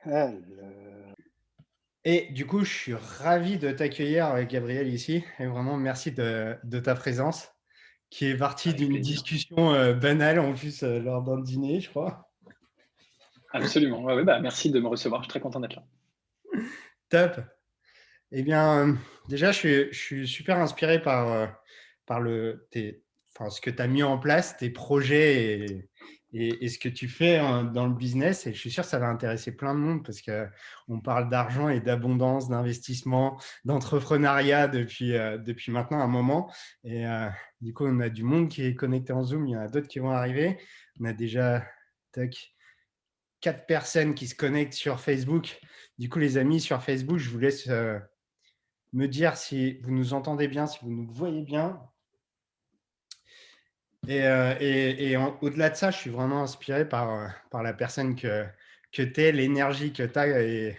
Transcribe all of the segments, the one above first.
Alors, Et du coup, je suis ravi de t'accueillir, Gabriel, ici. Et vraiment, merci de ta présence, qui est partie avec d'une plaisir. discussion banale, en plus, lors d'un dîner, je crois. Absolument. Ouais, ouais, bah, merci de me recevoir. Je suis très content d'être là. Top. Eh bien, déjà, je suis super inspiré par enfin, ce que tu as mis en place, tes projets et ce que tu fais hein, dans le business. Et je suis sûr que ça va intéresser plein de monde parce qu'on parle d'argent et d'abondance, d'investissement, d'entrepreneuriat depuis maintenant un moment. Et du coup, on a du monde qui est connecté en Zoom. Il y en a d'autres qui vont arriver. On a déjà tac, 4 personnes qui se connectent sur Facebook. Du coup, les amis, sur Facebook, je vous laisse me dire si vous nous entendez bien, si vous nous voyez bien. Au-delà de ça, je suis vraiment inspiré par la personne que tu es, l'énergie que tu as. Et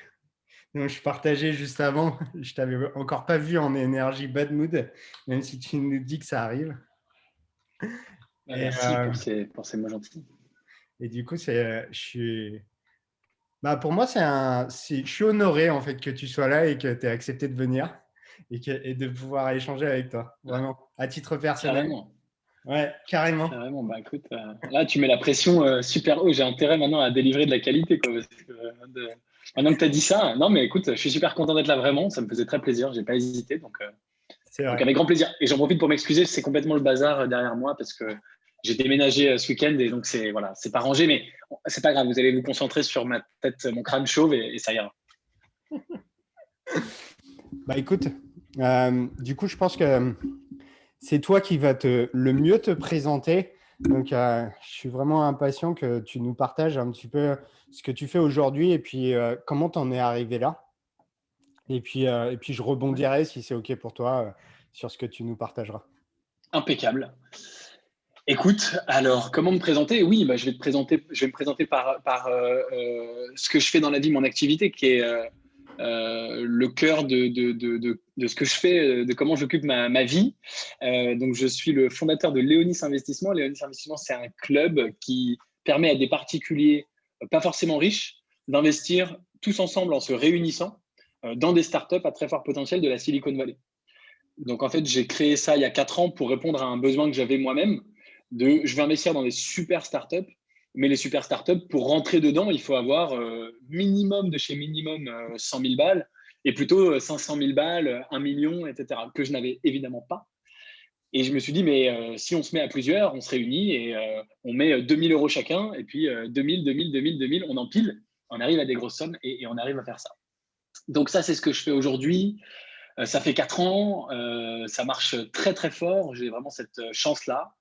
donc, je partageais juste avant, je t'avais encore pas vu en énergie bad mood, même si tu nous dis que ça arrive. Bah, Et, merci euh, pour ces mots gentils. et du coup, pour moi, je suis honoré en fait que tu sois là et que tu aies accepté de venir et de pouvoir échanger avec toi, vraiment, à titre personnel. Carrément. Ouais, carrément. Carrément. Bah, écoute, là, tu mets la pression super haut. J'ai intérêt maintenant à délivrer de la qualité, quoi, parce que, maintenant que tu as dit ça, non, mais écoute, je suis super content d'être là vraiment. Ça me faisait très plaisir. J'ai pas hésité. C'est Donc, vrai. avec grand plaisir. Et j'en profite pour m'excuser. C'est complètement le bazar derrière moi parce que j'ai déménagé ce week-end et donc voilà, c'est pas rangé, mais c'est pas grave. Vous allez vous concentrer sur ma tête, mon crâne chauve et ça ira. Bah écoute, du coup, je pense que c'est toi qui vas le mieux te présenter. Donc, je suis vraiment impatient que tu nous partages un petit peu ce que tu fais aujourd'hui et puis comment tu en es arrivé là. Et puis, je Ouais. rebondirai si c'est OK pour toi sur ce que tu nous partageras. Impeccable. Écoute, alors comment me présenter? Oui, bah, je vais me présenter par ce que je fais dans la vie, mon activité, qui est le cœur de ce que je fais, de comment j'occupe ma vie. Donc, je suis le fondateur de Léonis Investissement. Léonis Investissement, c'est un club qui permet à des particuliers, pas forcément riches, d'investir tous ensemble en se réunissant dans des startups à très fort potentiel de la Silicon Valley. Donc, en fait, j'ai créé ça il y a 4 ans pour répondre à un besoin que j'avais moi-même je vais investir dans des super startups, mais les super startups, pour rentrer dedans, il faut avoir minimum de chez minimum 100 000 balles et plutôt 500 000 balles, 1 million, etc., que je n'avais évidemment pas. Et je me suis dit, mais si on se met à plusieurs, on se réunit et on met 2 000 euros chacun, et puis 2 000, 2 000, 2 000, 2 000, on empile, on arrive à des grosses sommes et on arrive à faire ça. Donc ça, c'est ce que je fais aujourd'hui. Ça fait 4 ans, ça marche très très fort. J'ai vraiment cette chance-là.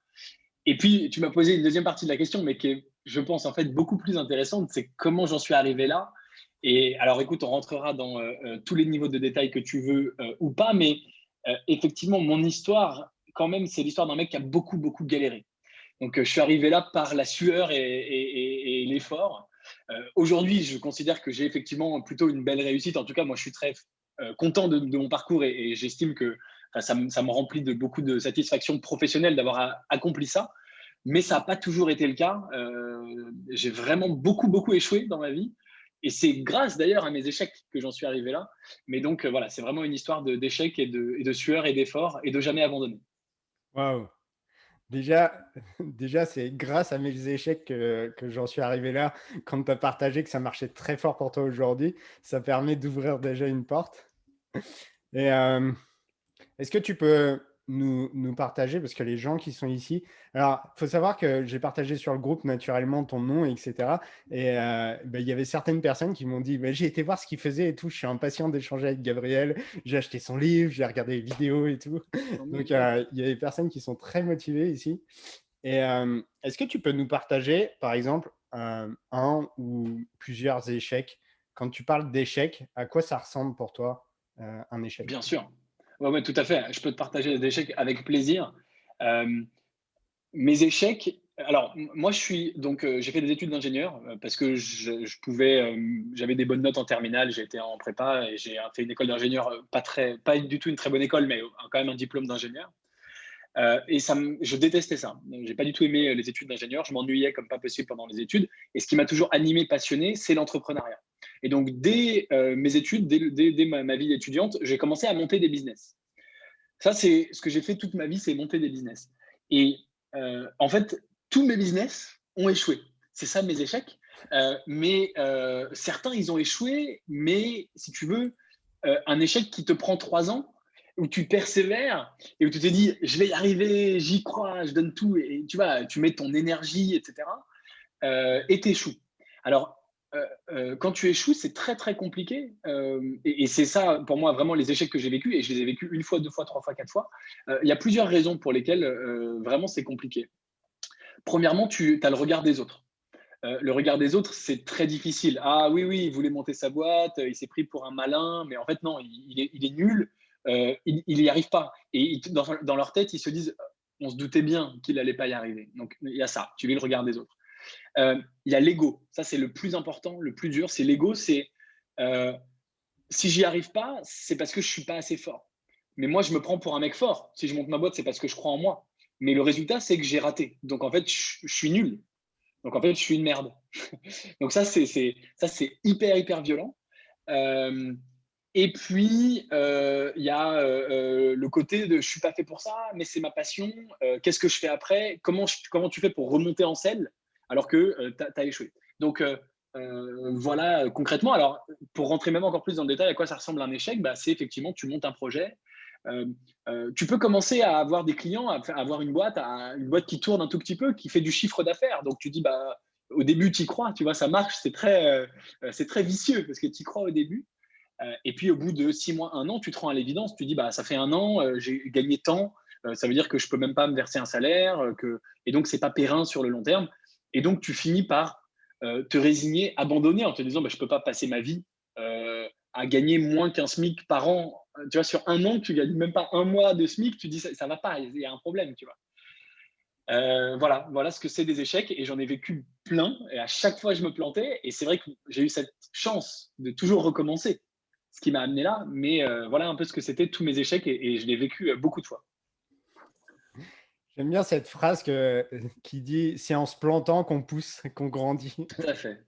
Et puis, tu m'as posé une deuxième partie de la question, mais qui est, je pense, en fait, beaucoup plus intéressante, c'est comment j'en suis arrivé là. Et alors, écoute, on rentrera dans tous les niveaux de détails que tu veux ou pas, mais effectivement, mon histoire, quand même, c'est l'histoire d'un mec qui a beaucoup, beaucoup galéré. Donc, je suis arrivé là par la sueur et l'effort. Aujourd'hui, je considère que j'ai effectivement plutôt une belle réussite. En tout cas, moi, je suis très content de mon parcours et j'estime que enfin, ça me remplit de beaucoup de satisfaction professionnelle d'avoir accompli ça. Mais ça n'a pas toujours été le cas. J'ai vraiment beaucoup, beaucoup échoué dans ma vie. Et c'est grâce d'ailleurs à mes échecs que j'en suis arrivé là. Mais donc, voilà, c'est vraiment une histoire d'échecs et de sueur et d'effort et de jamais abandonner. Waouh! Déjà, déjà c'est grâce à mes échecs que j'en suis arrivé là. Quand tu as partagé que ça marchait très fort pour toi aujourd'hui, ça permet d'ouvrir déjà une porte. Et est-ce que tu peux nous partager, parce que les gens qui sont ici, alors il faut savoir que j'ai partagé sur le groupe naturellement ton nom, etc. Et ben, il y avait certaines personnes qui m'ont dit, ben, j'ai été voir ce qu'il faisait et tout, je suis impatient d'échanger avec Gabriel, j'ai acheté son livre, j'ai regardé les vidéos et tout. Tant mieux. Donc il y a des personnes qui sont très motivées ici. Et est-ce que tu peux nous partager, par exemple, un ou plusieurs échecs? Quand tu parles d'échecs, à quoi ça ressemble pour toi, un échec? Bien sûr. Ouais, ouais, tout à fait. Je peux te partager des échecs avec plaisir. Euh, Mes échecs, alors moi j'ai fait des études d'ingénieur parce que je pouvais, j'avais des bonnes notes en terminale, j'ai été en prépa et j'ai fait une école d'ingénieur, pas du tout une très bonne école, mais quand même un diplôme d'ingénieur. Et je détestais ça. J'ai pas du tout aimé les études d'ingénieur, je m'ennuyais comme pas possible pendant les études. Et ce qui m'a toujours animé, passionné, c'est l'entrepreneuriat. Et donc, dès mes études, dès ma vie d'étudiante, j'ai commencé à monter des business. Ça, c'est ce que j'ai fait toute ma vie, c'est monter des business. Et en fait, tous mes business ont échoué. C'est ça mes échecs. Mais certains, ils ont échoué, mais si tu veux, un échec qui te prend 3 ans, où tu persévères et où tu te dis, je vais y arriver, j'y crois, je donne tout, et tu vois, tu mets ton énergie, etc. Et t'échoues. Alors, quand tu échoues, c'est très très compliqué. Et c'est ça, pour moi, vraiment les échecs que j'ai vécus, et je les ai vécus une fois, deux fois, trois fois, quatre fois. Il y a plusieurs raisons pour lesquelles vraiment c'est compliqué. Premièrement, tu as le regard des autres. Le regard des autres, c'est très difficile. Ah oui, oui, il voulait monter sa boîte, il s'est pris pour un malin, mais en fait, non, il est nul, il n'y arrive pas. Et dans leur tête, ils se disent, on se doutait bien qu'il n'allait pas y arriver. Donc, il y a ça, tu lis le regard des autres. Il y a l'ego. Ça, c'est le plus important, le plus dur. C'est l'ego. C'est euh, si j'y arrive pas, c'est parce que je suis pas assez fort. Mais moi, je me prends pour un mec fort. Si je monte ma boîte, c'est parce que je crois en moi. Mais le résultat, c'est que j'ai raté. Donc, en fait, je suis nul. Donc, en fait, je suis une merde. Donc, ça, c'est hyper, hyper violent. Euh, et puis, il y a le côté de je suis pas fait pour ça, mais c'est ma passion. Qu'est-ce que je fais après? Comment tu fais pour remonter en selle alors que tu as échoué? Donc, voilà concrètement. Alors, pour rentrer même encore plus dans le détail, à quoi ça ressemble un échec, bah, c'est effectivement tu montes un projet. Euh, Tu peux commencer à avoir des clients, à avoir une boîte qui tourne un tout petit peu, qui fait du chiffre d'affaires. Donc, tu dis, bah, au début, tu y crois, tu vois, ça marche, c'est très vicieux parce que tu y crois au début. Et puis, au bout de 6 mois, un an, tu te rends à l'évidence. Tu dis, bah, ça fait un an, j'ai gagné tant. Ça veut dire que je peux même pas me verser un salaire. Et donc, c'est pas périn sur le long terme. Et donc, tu finis par te résigner, abandonner en te disant, bah, je peux pas passer ma vie à gagner moins qu'un SMIC par an. Tu vois, sur un an, tu gagnes même pas un mois de SMIC. Tu dis, ça va pas, il y a un problème, tu vois. Voilà ce que c'est des échecs, et j'en ai vécu plein, et à chaque fois je me plantais, et c'est vrai que j'ai eu cette chance de toujours recommencer, ce qui m'a amené là, mais voilà un peu ce que c'était tous mes échecs, et je l'ai vécu beaucoup de fois. J'aime bien cette phrase qui dit c'est en se plantant qu'on pousse, qu'on grandit. Tout à fait.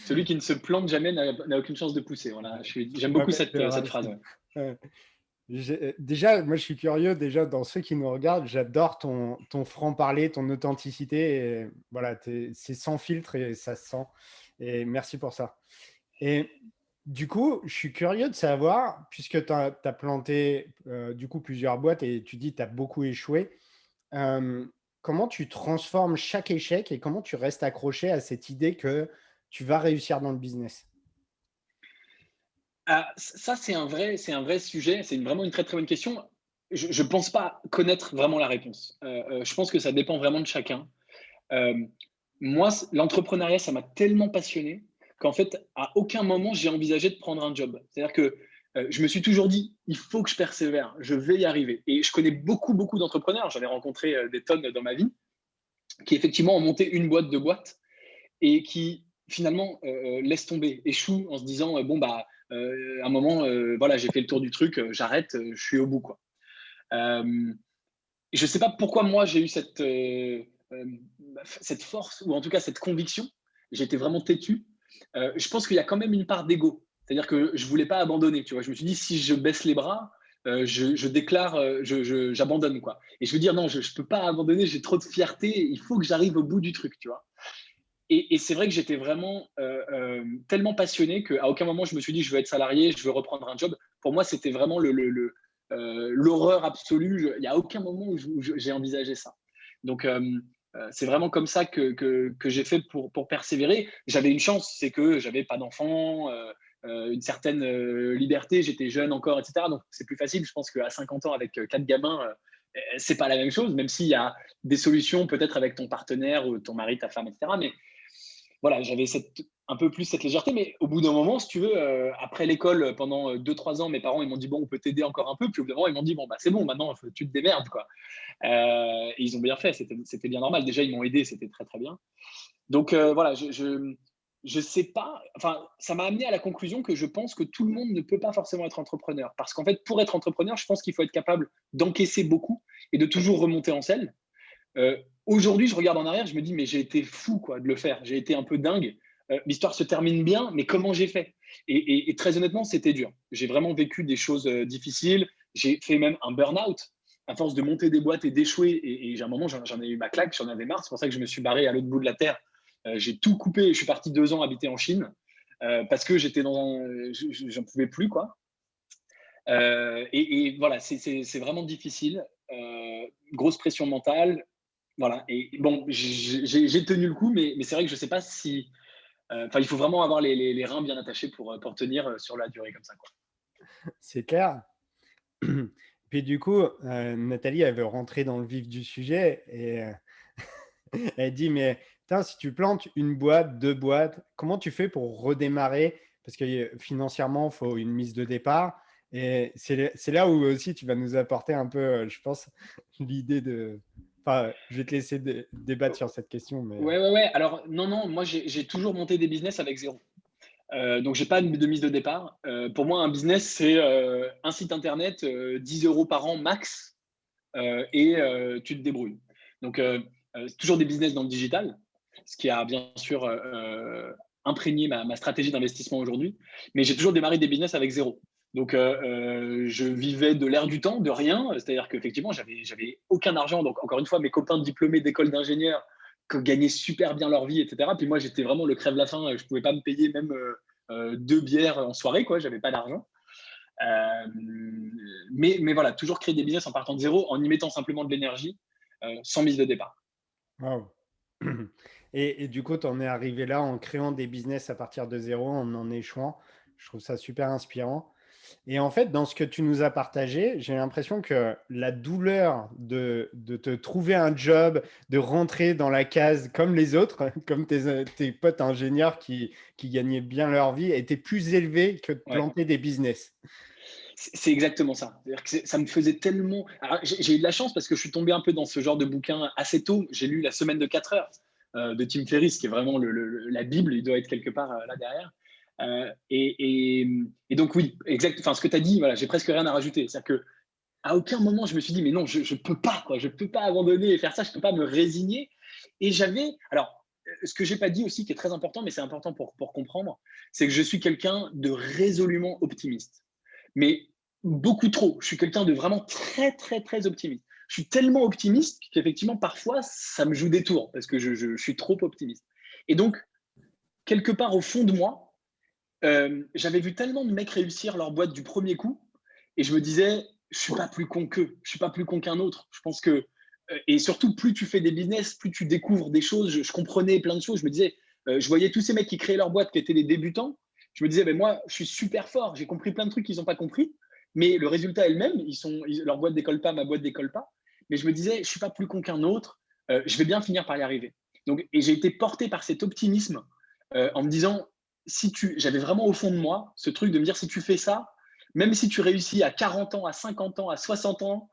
Celui qui ne se plante jamais n'a aucune chance de pousser. Voilà, j'aime beaucoup Ouais, cette phrase. Ouais. ouais. Déjà, moi, je suis curieux, déjà, dans ceux qui nous regardent, j'adore ton franc-parler, ton authenticité. Et voilà, c'est sans filtre et ça se sent. Et merci pour ça. Et du coup, je suis curieux de savoir, puisque tu as planté du coup plusieurs boîtes et tu dis que tu as beaucoup échoué, euh, comment tu transformes chaque échec et comment tu restes accroché à cette idée que tu vas réussir dans le business? Ah, ça, c'est un vrai sujet, c'est vraiment une très très bonne question. Je ne pense pas connaître vraiment la réponse. Je pense que ça dépend vraiment de chacun. Euh, Moi, l'entrepreneuriat, ça m'a tellement passionné qu'en fait, à aucun moment, j'ai envisagé de prendre un job. C'est-à-dire que je me suis toujours dit, il faut que je persévère, je vais y arriver. Et je connais beaucoup, beaucoup d'entrepreneurs, j'en ai rencontré des tonnes dans ma vie, qui effectivement ont monté une boîte, deux boîtes, et qui finalement laissent tomber, échouent en se disant, bon, bah, à un moment, voilà, j'ai fait le tour du truc, j'arrête, je suis au bout, quoi. Euh, je ne sais pas pourquoi moi j'ai eu cette force, ou en tout cas cette conviction. J'étais vraiment têtu. Je pense qu'il y a quand même une part d'ego. C'est-à-dire que je ne voulais pas abandonner. Tu vois. Je me suis dit, si je baisse les bras, je déclare, j'abandonne. Quoi. Et je veux dire, non, je ne peux pas abandonner, j'ai trop de fierté, il faut que j'arrive au bout du truc. Tu vois. Et c'est vrai que j'étais vraiment tellement passionné qu'à aucun moment je me suis dit, je veux être salarié, je veux reprendre un job. Pour moi, c'était vraiment l'horreur absolue. Il n'y a aucun moment où j'ai envisagé ça. Donc, c'est vraiment comme ça que j'ai fait pour persévérer. J'avais une chance, c'est que j'avais pas d'enfants, une certaine liberté, j'étais jeune encore, etc. Donc, c'est plus facile. Je pense qu'à 50 ans, avec 4 gamins, c'est pas la même chose, même s'il y a des solutions peut-être avec ton partenaire ou ton mari, ta femme, etc. Mais voilà, j'avais un peu plus cette légèreté, mais au bout d'un moment, si tu veux, après l'école, pendant 2, 3 ans, mes parents, ils m'ont dit, bon, on peut t'aider encore un peu. Puis au bout d'un moment, ils m'ont dit, bon, bah, c'est bon, maintenant, tu te démerdes, quoi. Et ils ont bien fait, c'était bien normal. Déjà, ils m'ont aidé, c'était très, très bien. Donc, voilà, je sais pas, enfin, ça m'a amené à la conclusion que je pense que tout le monde ne peut pas forcément être entrepreneur. Parce qu'en fait, pour être entrepreneur, je pense qu'il faut être capable d'encaisser beaucoup et de toujours remonter en selle. Aujourd'hui, je regarde en arrière, je me dis, mais j'ai été fou quoi, de le faire. J'ai été un peu dingue. l'histoire se termine bien, mais comment j'ai fait? Et très honnêtement, c'était dur. J'ai vraiment vécu des choses difficiles. J'ai fait même un burn-out à force de monter des boîtes et d'échouer. Et j'ai un moment, j'en ai eu ma claque, j'en avais marre. C'est pour ça que je me suis barré à l'autre bout de la terre. J'ai tout coupé. Je suis parti 2 ans habiter en Chine parce que j'étais j'en pouvais plus, quoi. Et voilà, c'est vraiment difficile. Grosse pression mentale. Voilà. Et bon, j'ai tenu le coup, mais c'est vrai que je sais pas si. Enfin, il faut vraiment avoir les reins bien attachés pour tenir sur la durée comme ça, quoi. C'est clair. Puis du coup, Nathalie, elle veut rentrer dans le vif du sujet et elle dit, mais putain, si tu plantes une boîte, 2 boîtes, comment tu fais pour redémarrer? Parce que financièrement, il faut une mise de départ. Et c'est là où aussi tu vas nous apporter un peu, je pense, l'idée de... Enfin, je vais te laisser débattre sur cette question, mais... Ouais, ouais, ouais. Alors, non, non, moi, j'ai toujours monté des business avec zéro. Donc, j'ai pas de mise de départ. Pour moi, un business, c'est un site internet, 10 euros par an max, et tu te débrouilles. Donc, toujours des business dans le digital, ce qui a bien sûr imprégné ma stratégie d'investissement aujourd'hui. Mais j'ai toujours démarré des business avec zéro. Donc, je vivais de l'air du temps, de rien. C'est-à-dire qu'effectivement, j'avais aucun argent. Donc, encore une fois, mes copains diplômés d'école d'ingénieur qui gagnaient super bien leur vie, etc. Puis moi, j'étais vraiment le crève-la-faim. Je ne pouvais pas me payer même 2 bières en soirée, quoi. J'avais pas d'argent. Euh, mais voilà, toujours créer des business en partant de zéro, en y mettant simplement de l'énergie, sans mise de départ. Wow. Et du coup, tu en es arrivé là en créant des business à partir de zéro, en échouant. Je trouve ça super inspirant. Et en fait, dans ce que tu nous as partagé, j'ai l'impression que la douleur de te trouver un job, de rentrer dans la case comme les autres, comme tes potes ingénieurs qui gagnaient bien leur vie, était plus élevée que de Ouais. planter des business. C'est exactement ça. C'est-à-dire que ça me faisait tellement. Alors, j'ai eu de la chance parce que je suis tombé un peu dans ce genre de bouquin assez tôt. J'ai lu La semaine de 4 heures de Tim Ferriss, qui est vraiment la Bible. Il doit être quelque part là derrière. Et donc, oui, exact. Enfin, ce que tu as dit, voilà, j'ai presque rien à rajouter. C'est-à-dire qu'à aucun moment, je me suis dit, mais non, je ne peux pas, quoi. Je peux pas abandonner et faire ça. Je ne peux pas me résigner. Et j'avais. Alors, ce que j'ai pas dit aussi, qui est très important, mais c'est important pour comprendre, c'est que je suis quelqu'un de résolument optimiste, mais beaucoup trop. Je suis quelqu'un de vraiment très, très, très optimiste. Je suis tellement optimiste qu'effectivement, parfois, ça me joue des tours parce que je suis trop optimiste. Et donc, quelque part au fond de moi, j'avais vu tellement de mecs réussir leur boîte du premier coup et je me disais, je suis pas plus con qu'eux, je suis pas plus con qu'un autre. Je pense que, et surtout, plus tu fais des business, plus tu découvres des choses. Je comprenais plein de choses. Je me disais, je voyais tous ces mecs qui créaient leur boîte, qui étaient des débutants. Je me disais, ben moi, je suis super fort. J'ai compris plein de trucs qu'ils n'ont pas compris. Mais le résultat est le même. Leur boîte décolle pas, ma boîte décolle pas. Mais je me disais, je suis pas plus con qu'un autre. Je vais bien finir par y arriver. Donc, et j'ai été porté par cet optimisme en me disant, j'avais vraiment au fond de moi ce truc de me dire, si tu fais ça, même si tu réussis à 40 ans, à 50 ans, à 60 ans,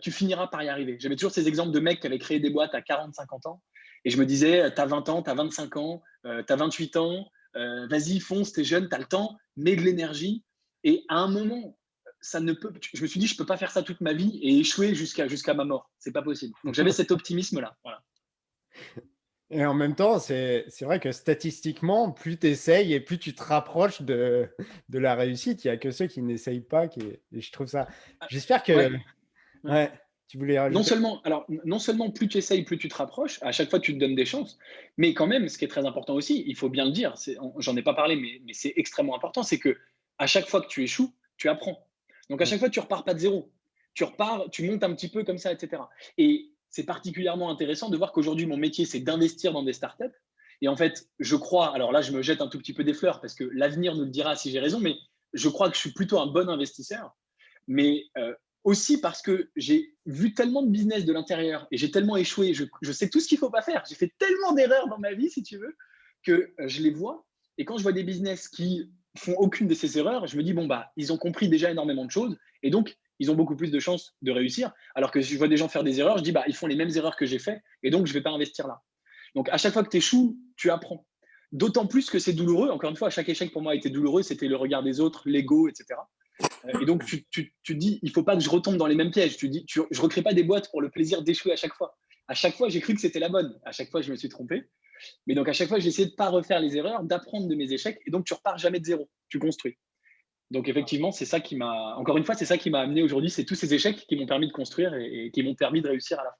tu finiras par y arriver. J'avais toujours ces exemples de mecs qui avaient créé des boîtes à 40, 50 ans. Et je me disais, tu as 20 ans, tu as 25 ans, tu as 28 ans, vas-y, fonce, tu es jeune, tu as le temps, mets de l'énergie. Et à un moment, je me suis dit, je ne peux pas faire ça toute ma vie et échouer jusqu'à ma mort. C'est pas possible. Donc j'avais cet optimisme-là. Voilà. Et en même temps, c'est vrai que statistiquement, plus tu essayes et plus tu te rapproches de la réussite. Il n'y a que ceux qui n'essayent pas. Et je trouve ça. J'espère que. Ouais. Ouais. Ouais, tu voulais Non rajouter. seulement, alors, non seulement plus tu essayes, plus tu te rapproches, à chaque fois tu te donnes des chances, mais quand même, ce qui est très important aussi, il faut bien le dire, j'en ai pas parlé, mais c'est extrêmement important, c'est que à chaque fois que tu échoues, tu apprends. Donc à Ouais. chaque fois, tu repars pas de zéro. Tu repars, tu montes un petit peu comme ça, etc. Et c'est particulièrement intéressant de voir qu'aujourd'hui, mon métier, c'est d'investir dans des startups. Et en fait, je crois, alors là, je me jette un tout petit peu des fleurs parce que l'avenir nous le dira si j'ai raison, mais je crois que je suis plutôt un bon investisseur. Mais aussi parce que j'ai vu tellement de business de l'intérieur et j'ai tellement échoué, je sais tout ce qu'il ne faut pas faire. J'ai fait tellement d'erreurs dans ma vie, si tu veux, que je les vois. Et quand je vois des business qui font aucune de ces erreurs, je me dis, bon, bah, ils ont compris déjà énormément de choses et donc, ils ont beaucoup plus de chances de réussir. Alors que si je vois des gens faire des erreurs, je dis, bah, ils font les mêmes erreurs que j'ai fait et donc, je ne vais pas investir là. Donc, à chaque fois que tu échoues, tu apprends. D'autant plus que c'est douloureux. Encore une fois, chaque échec pour moi a été douloureux. C'était le regard des autres, l'ego, etc. Et donc, tu dis, il ne faut pas que je retombe dans les mêmes pièges. Je ne recrée pas des boîtes pour le plaisir d'échouer à chaque fois. À chaque fois, j'ai cru que c'était la bonne. À chaque fois, je me suis trompé. Mais donc, à chaque fois, j'ai essayé de ne pas refaire les erreurs, d'apprendre de mes échecs. Et donc, tu repars jamais de zéro. Tu construis. Donc, effectivement, c'est ça qui m'a, encore une fois, c'est ça qui m'a amené aujourd'hui. C'est tous ces échecs qui m'ont permis de construire et qui m'ont permis de réussir à la fin.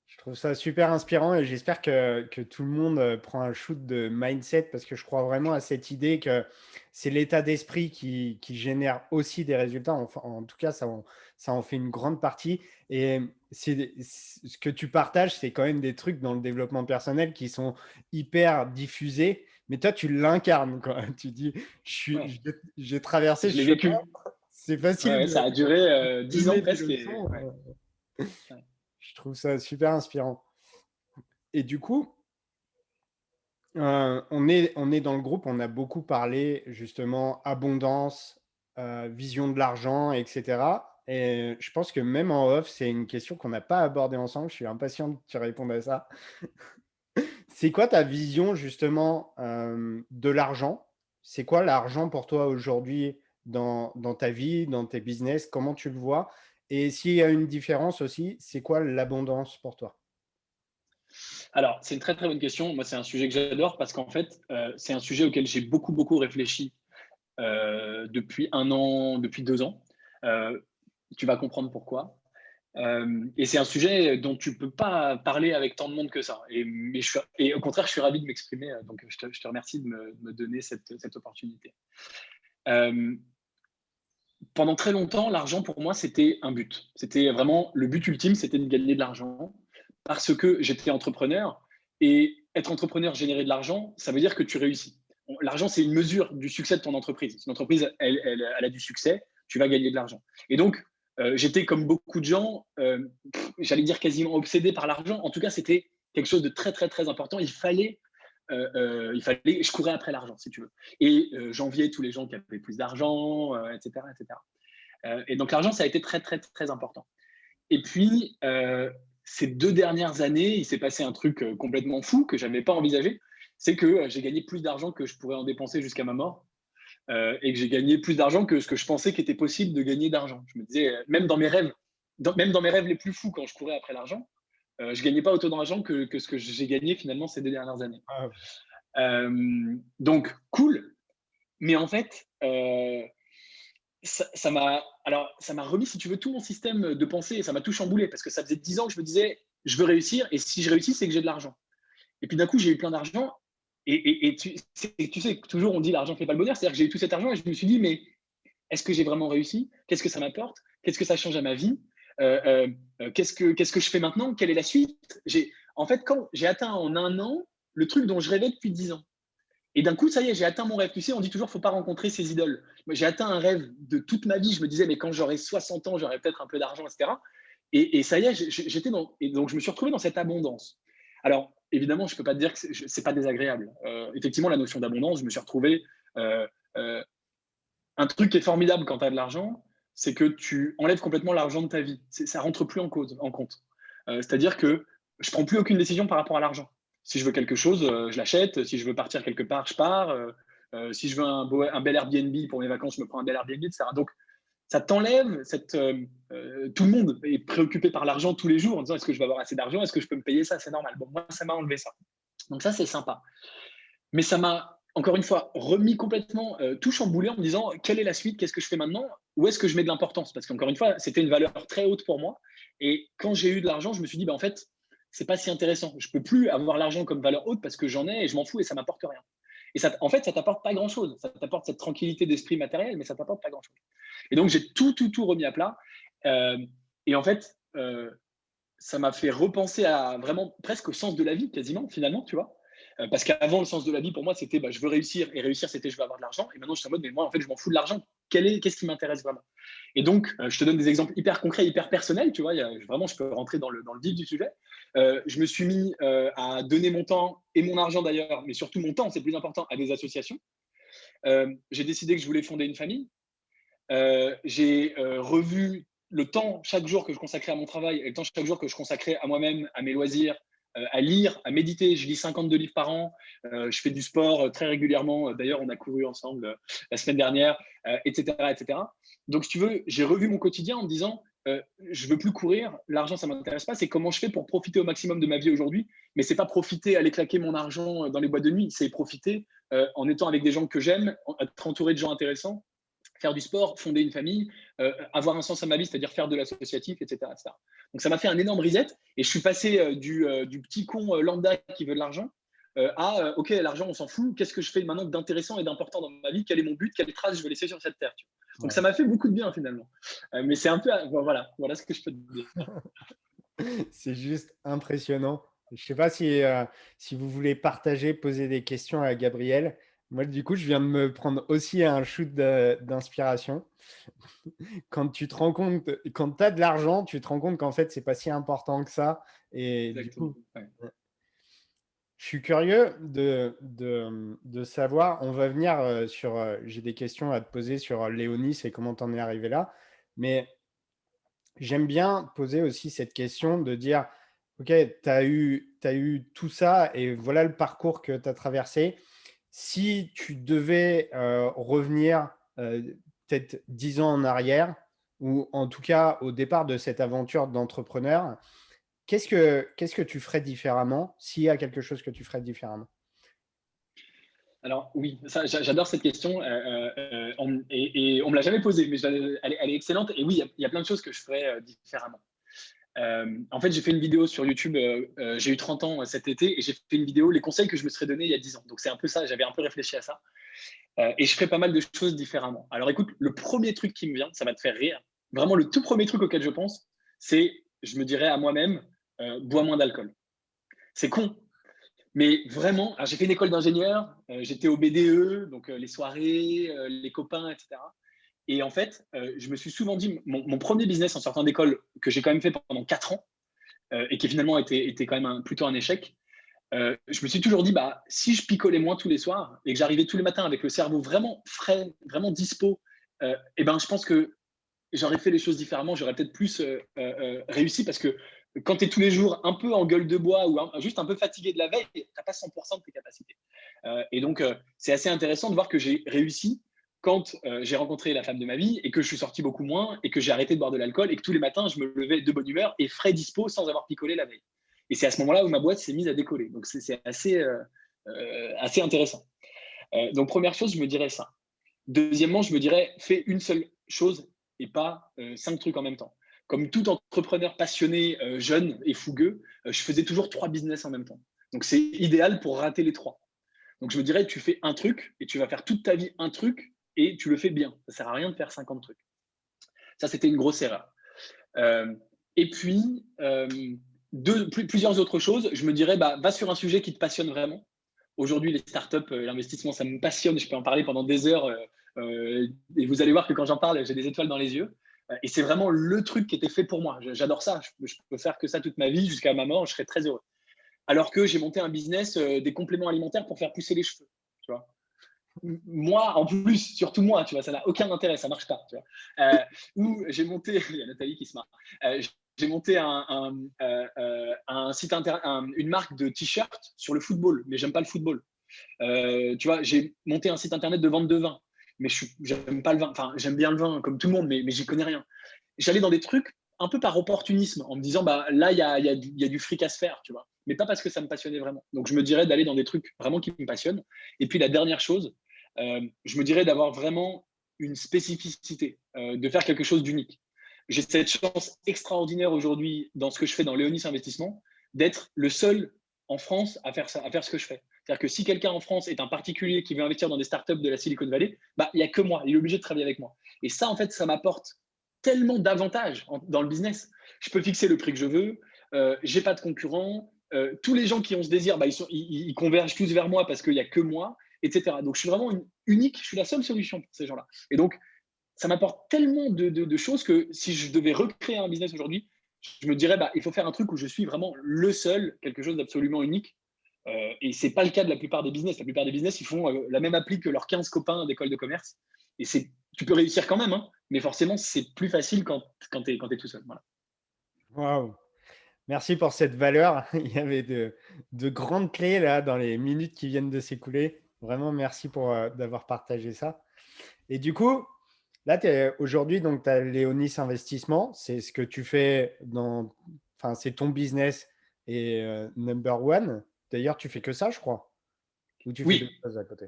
Je trouve ça super inspirant et j'espère que tout le monde prend un shoot de mindset parce que je crois vraiment à cette idée que c'est l'état d'esprit qui génère aussi des résultats. Enfin, en tout cas, ça en fait une grande partie. Et ce que tu partages, c'est quand même des trucs dans le développement personnel qui sont hyper diffusés. Mais toi, tu l'incarnes, quoi. Tu dis, Ouais, j'ai traversé je ce l'ai chemin. vécu. C'est Ouais, facile ouais, ça a duré de 10 ans donner des presque. leçons. Ouais, ouais. Je trouve ça super inspirant. Et du coup, on est dans le groupe, on a beaucoup parlé justement abondance, vision de l'argent, etc. Et je pense que même en off, c'est une question qu'on n'a pas abordée ensemble. Je suis impatient que tu répondes à ça. C'est quoi ta vision justement de l'argent? C'est quoi l'argent pour toi aujourd'hui dans ta vie, dans tes business? Comment tu le vois? Et s'il y a une différence aussi, c'est quoi l'abondance pour toi? Alors, c'est une très très bonne question. Moi, c'est un sujet que j'adore parce qu'en fait, c'est un sujet auquel j'ai beaucoup beaucoup réfléchi depuis 1 an, depuis 2 ans. Euh, Tu vas comprendre pourquoi. Et c'est un sujet dont tu peux pas parler avec tant de monde que ça. Et au contraire, je suis ravi de m'exprimer. Donc, je te remercie de me donner cette opportunité. Euh, Pendant très longtemps, l'argent pour moi, c'était un but. C'était vraiment le but ultime, c'était de gagner de l'argent parce que j'étais entrepreneur. Et être entrepreneur, générer de l'argent, ça veut dire que tu réussis. L'argent, c'est une mesure du succès de ton entreprise. Si une entreprise, elle a du succès, tu vas gagner de l'argent. Et donc, j'étais comme beaucoup de gens, j'allais dire quasiment obsédé par l'argent. En tout cas, c'était quelque chose de très, très, très important. Je courais après l'argent, si tu veux. Et j'enviais tous les gens qui avaient plus d'argent, etc., etc. Et donc l'argent, ça a été très, très, très important. Et puis, ces 2 dernières années, il s'est passé un truc complètement fou que je n'avais pas envisagé. C'est que j'ai gagné plus d'argent que je pourrais en dépenser jusqu'à ma mort. Et que j'ai gagné plus d'argent que ce que je pensais qu'il était possible de gagner d'argent. Je me disais, même dans mes rêves, même dans mes rêves les plus fous, quand je courais après l'argent, je ne gagnais pas autant d'argent que ce que j'ai gagné finalement ces 2 dernières années. Ah, Donc, cool. Mais en fait, ça m'a remis, si tu veux, tout mon système de pensée et ça m'a tout chamboulé parce que ça faisait 10 ans que je me disais, je veux réussir et si je réussis, c'est que j'ai de l'argent. Et puis d'un coup, j'ai eu plein d'argent et tu sais, toujours on dit l'argent ne fait pas le bonheur, c'est-à-dire que j'ai eu tout cet argent et je me suis dit, mais est-ce que j'ai vraiment réussi? Qu'est-ce que ça m'apporte? Qu'est-ce que ça change à ma vie? Qu'est-ce que je fais maintenant? Quelle est la suite? En fait, quand j'ai atteint en 1 an le truc dont je rêvais depuis 10 ans. Et d'un coup, ça y est, j'ai atteint mon rêve. Tu sais, on dit toujours, faut pas rencontrer ses idoles. Moi, j'ai atteint un rêve de toute ma vie. Je me disais, mais quand j'aurai 60 ans, j'aurai peut-être un peu d'argent, etc. Et ça y est, j'étais dans. Et donc, je me suis retrouvé dans cette abondance. Alors, évidemment, je peux pas te dire que c'est pas désagréable. Effectivement, la notion d'abondance, je me suis retrouvé. Euh, euh, un truc qui est formidable quand tu as de l'argent, c'est que tu enlèves complètement l'argent de ta vie. Ça rentre plus en compte. C'est-à-dire que je prends plus aucune décision par rapport à l'argent. Si je veux quelque chose, je l'achète. Si je veux partir quelque part, je pars. Si je veux un bel Airbnb pour mes vacances, je me prends un bel Airbnb, etc. Donc, ça t'enlève tout le monde est préoccupé par l'argent tous les jours en disant est-ce que je vais avoir assez d'argent, est-ce que je peux me payer ça, c'est normal. Bon, moi, ça m'a enlevé ça. Donc ça, c'est sympa. Mais ça m'a, encore une fois, remis complètement tout chamboulé en me disant quelle est la suite, qu'est-ce que je fais maintenant, où est-ce que je mets de l'importance? Parce qu'encore une fois, c'était une valeur très haute pour moi. Et quand j'ai eu de l'argent, je me suis dit, bah, en fait, c'est pas si intéressant. Je peux plus avoir l'argent comme valeur haute parce que j'en ai et je m'en fous et ça m'apporte rien. Et ça, en fait, ça t'apporte pas grand-chose. Ça t'apporte cette tranquillité d'esprit matériel, mais ça t'apporte pas grand-chose. Et donc, j'ai tout remis à plat. Euh, et en fait, ça m'a fait repenser à vraiment presque au sens de la vie, quasiment, finalement, tu vois. Parce qu'avant, le sens de la vie, pour moi, c'était bah, je veux réussir. Et réussir, c'était je veux avoir de l'argent. Et maintenant, je suis en mode, mais moi, en fait, je m'en fous de l'argent. Qu'est-ce qui m'intéresse vraiment? Et donc, je te donne des exemples hyper concrets, hyper personnels, tu vois. Vraiment, je peux rentrer dans le vif du sujet. Je me suis mis à donner mon temps et mon argent d'ailleurs, mais surtout mon temps, c'est plus important, à des associations. J'ai décidé que je voulais fonder une famille. J'ai revu le temps chaque jour que je consacrais à mon travail et le temps chaque jour que je consacrais à moi-même, à mes loisirs, à lire, à méditer. Je lis 52 livres par an. Je fais du sport très régulièrement. D'ailleurs, on a couru ensemble la semaine dernière, etc., etc. Donc, si tu veux, j'ai revu mon quotidien en me disant je veux plus courir, l'argent, ça m'intéresse pas. C'est comment je fais pour profiter au maximum de ma vie aujourd'hui. Mais c'est pas profiter, aller claquer mon argent dans les boîtes de nuit. C'est profiter en étant avec des gens que j'aime, être entouré de gens intéressants, faire du sport, fonder une famille, avoir un sens à ma vie, c'est-à-dire faire de l'associatif, etc., etc. Donc ça m'a fait un énorme reset et je suis passé du petit con lambda qui veut de l'argent à OK, l'argent, on s'en fout. Qu'est-ce que je fais maintenant d'intéressant et d'important dans ma vie? Quel est mon but? Quelle trace je veux laisser sur cette terre? Donc ça Ouais. m'a fait beaucoup de bien finalement. Mais c'est un peu, voilà ce que je peux te dire. C'est juste impressionnant. Je ne sais pas si vous voulez partager, poser des questions à Gabriel. Moi, du coup, je viens de me prendre aussi un shoot d'inspiration. Quand tu te rends compte, quand tu as de l'argent, tu te rends compte qu'en fait, c'est pas si important que ça. Et du Exactement. coup, Ouais. je suis curieux de savoir, on va venir sur, j'ai des questions à te poser sur Léonis et comment tu en es arrivé là. Mais j'aime bien poser aussi cette question de dire, OK, tu as eu tout ça et voilà le parcours que tu as traversé. Si tu devais revenir peut-être 10 ans en arrière, ou en tout cas au départ de cette aventure d'entrepreneur, qu'est-ce que tu ferais différemment s'il y a quelque chose que tu ferais différemment? Alors oui, ça, j'adore cette question et on me l'a jamais posée, mais elle est excellente. Et oui, il y a plein de choses que je ferais différemment. En fait, j'ai fait une vidéo sur YouTube, j'ai eu 30 ans cet été, et j'ai fait une vidéo, les conseils que je me serais donné il y a 10 ans. Donc c'est un peu ça, j'avais un peu réfléchi à ça. Et je ferais pas mal de choses différemment. Alors écoute, le premier truc qui me vient, ça va te faire rire. Vraiment, le tout premier truc auquel je pense, c'est, je me dirais à moi-même, bois moins d'alcool. C'est con, mais vraiment, j'ai fait une école d'ingénieur, j'étais au BDE, donc les soirées, les copains, etc. Et en fait, je me suis souvent dit, mon premier business en sortant d'école, que j'ai quand même fait pendant 4 ans, et qui finalement était quand même plutôt un échec, je me suis toujours dit, bah, si je picolais moins tous les soirs et que j'arrivais tous les matins avec le cerveau vraiment frais, vraiment dispo, et ben, je pense que j'aurais fait les choses différemment, j'aurais peut-être plus réussi parce que quand tu es tous les jours un peu en gueule de bois ou juste un peu fatigué de la veille, tu n'as pas 100% de tes capacités. Et donc, c'est assez intéressant de voir que j'ai réussi quand j'ai rencontré la femme de ma vie et que je suis sorti beaucoup moins et que j'ai arrêté de boire de l'alcool et que tous les matins, je me levais de bonne humeur et frais dispo sans avoir picolé la veille. Et c'est à ce moment-là où ma boîte s'est mise à décoller. Donc, c'est assez intéressant. Donc, première chose, je me dirais ça. Deuxièmement, je me dirais, fais une seule chose et pas 5 trucs en même temps. Comme tout entrepreneur passionné, jeune et fougueux, je faisais toujours 3 business en même temps. Donc, c'est idéal pour rater les 3. Donc, je me dirais, tu fais un truc et tu vas faire toute ta vie un truc et tu le fais bien. Ça ne sert à rien de faire 50 trucs. Ça, c'était une grosse erreur. Euh, et puis, plusieurs autres choses. Je me dirais, bah, va sur un sujet qui te passionne vraiment. Aujourd'hui, les startups, l'investissement, ça me passionne. Je peux en parler pendant des heures. Et vous allez voir que quand j'en parle, j'ai des étoiles dans les yeux. Et c'est vraiment le truc qui était fait pour moi. J'adore ça. Je peux faire que ça toute ma vie jusqu'à ma mort. Je serais très heureux. Alors que j'ai monté un business des compléments alimentaires pour faire pousser les cheveux. Tu vois, moi, en plus, surtout moi, tu vois, ça n'a aucun intérêt, ça marche pas. Tu vois. Ou j'ai monté, il y a Nathalie qui se marre. J'ai monté un site une marque de t-shirts sur le football, mais j'aime pas le football. Tu vois, j'ai monté un site internet de vente de vin, mais j'aime pas le vin. Enfin, j'aime bien le vin comme tout le monde, mais j'y connais rien. J'allais dans des trucs un peu par opportunisme, en me disant, bah là, il y a du fric à se faire, tu vois, mais pas parce que ça me passionnait vraiment. Donc, je me dirais d'aller dans des trucs vraiment qui me passionnent. Et puis, la dernière chose, je me dirais d'avoir vraiment une spécificité, de faire quelque chose d'unique. J'ai cette chance extraordinaire aujourd'hui dans ce que je fais dans Léonis Investissement, d'être le seul en France à faire ça, à faire ce que je fais. C'est-à-dire que si quelqu'un en France est un particulier qui veut investir dans des startups de la Silicon Valley, bah, il n'y a que moi, il est obligé de travailler avec moi. Et ça, en fait, ça m'apporte tellement d'avantages dans le business. Je peux fixer le prix que je veux, j'ai pas de concurrents, tous les gens qui ont ce désir, bah, ils convergent tous vers moi parce qu'il n'y a que moi, etc. Donc, je suis vraiment unique, je suis la seule solution pour ces gens-là. Et donc, ça m'apporte tellement de choses que si je devais recréer un business aujourd'hui, je me dirais, bah, il faut faire un truc où je suis vraiment le seul, quelque chose d'absolument unique. Et ce n'est pas le cas de la plupart des business. La plupart des business, ils font la même appli que leurs 15 copains d'école de commerce. Et tu peux réussir quand même, hein, mais forcément, c'est plus facile quand tu es tout seul. Voilà. Waouh! Merci pour cette valeur. Il y avait de grandes clés là dans les minutes qui viennent de s'écouler. Vraiment, merci pour d'avoir partagé ça. Et du coup, Là, aujourd'hui, donc, tu as Léonis Investissement. C'est ce que tu fais enfin, c'est ton business et number one. D'ailleurs, tu fais que ça, je crois. Ou tu fais d'autres Oui, choses à côté?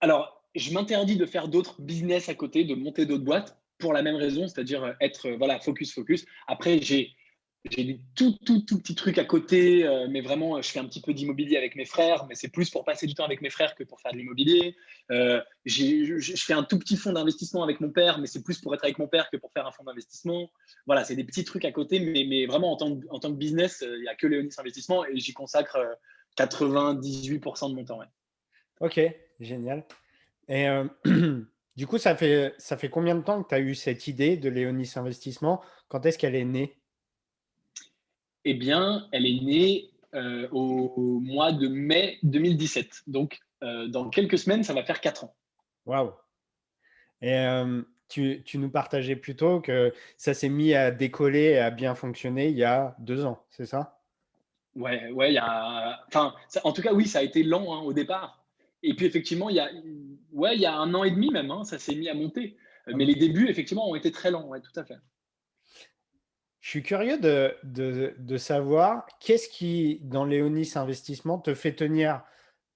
alors je m'interdis de faire d'autres business à côté, de monter d'autres boîtes pour la même raison, c'est-à-dire être voilà, focus, focus. Après, j'ai des tout petits trucs à côté, mais vraiment, je fais un petit peu d'immobilier avec mes frères, mais c'est plus pour passer du temps avec mes frères que pour faire de l'immobilier. Je fais un tout petit fonds d'investissement avec mon père, mais c'est plus pour être avec mon père que pour faire un fonds d'investissement. Voilà, c'est des petits trucs à côté, mais vraiment en tant que business, il n'y a que Léonis Investissement et j'y consacre 98% de mon temps. Ouais. Ok, génial. Et du coup, ça fait combien de temps que tu as eu cette idée de Léonis Investissement? Quand est-ce qu'elle est née? Eh bien, elle est née au mois de mai 2017. Donc, dans quelques semaines, ça va faire 4 ans. Waouh! Et tu nous partageais plutôt que ça s'est mis à décoller et à bien fonctionner il y a 2 ans, c'est ça? Ouais, ouais, il y a. Enfin, en tout cas, oui, ça a été lent au départ. Et puis, effectivement, ouais, il y a 1 an et demi même, ça s'est mis à monter. Ah Mais bon. les débuts, effectivement, ont été très lents. Ouais, tout à fait. Je suis curieux de savoir qu'est-ce qui, dans Léonis Investissement, te fait tenir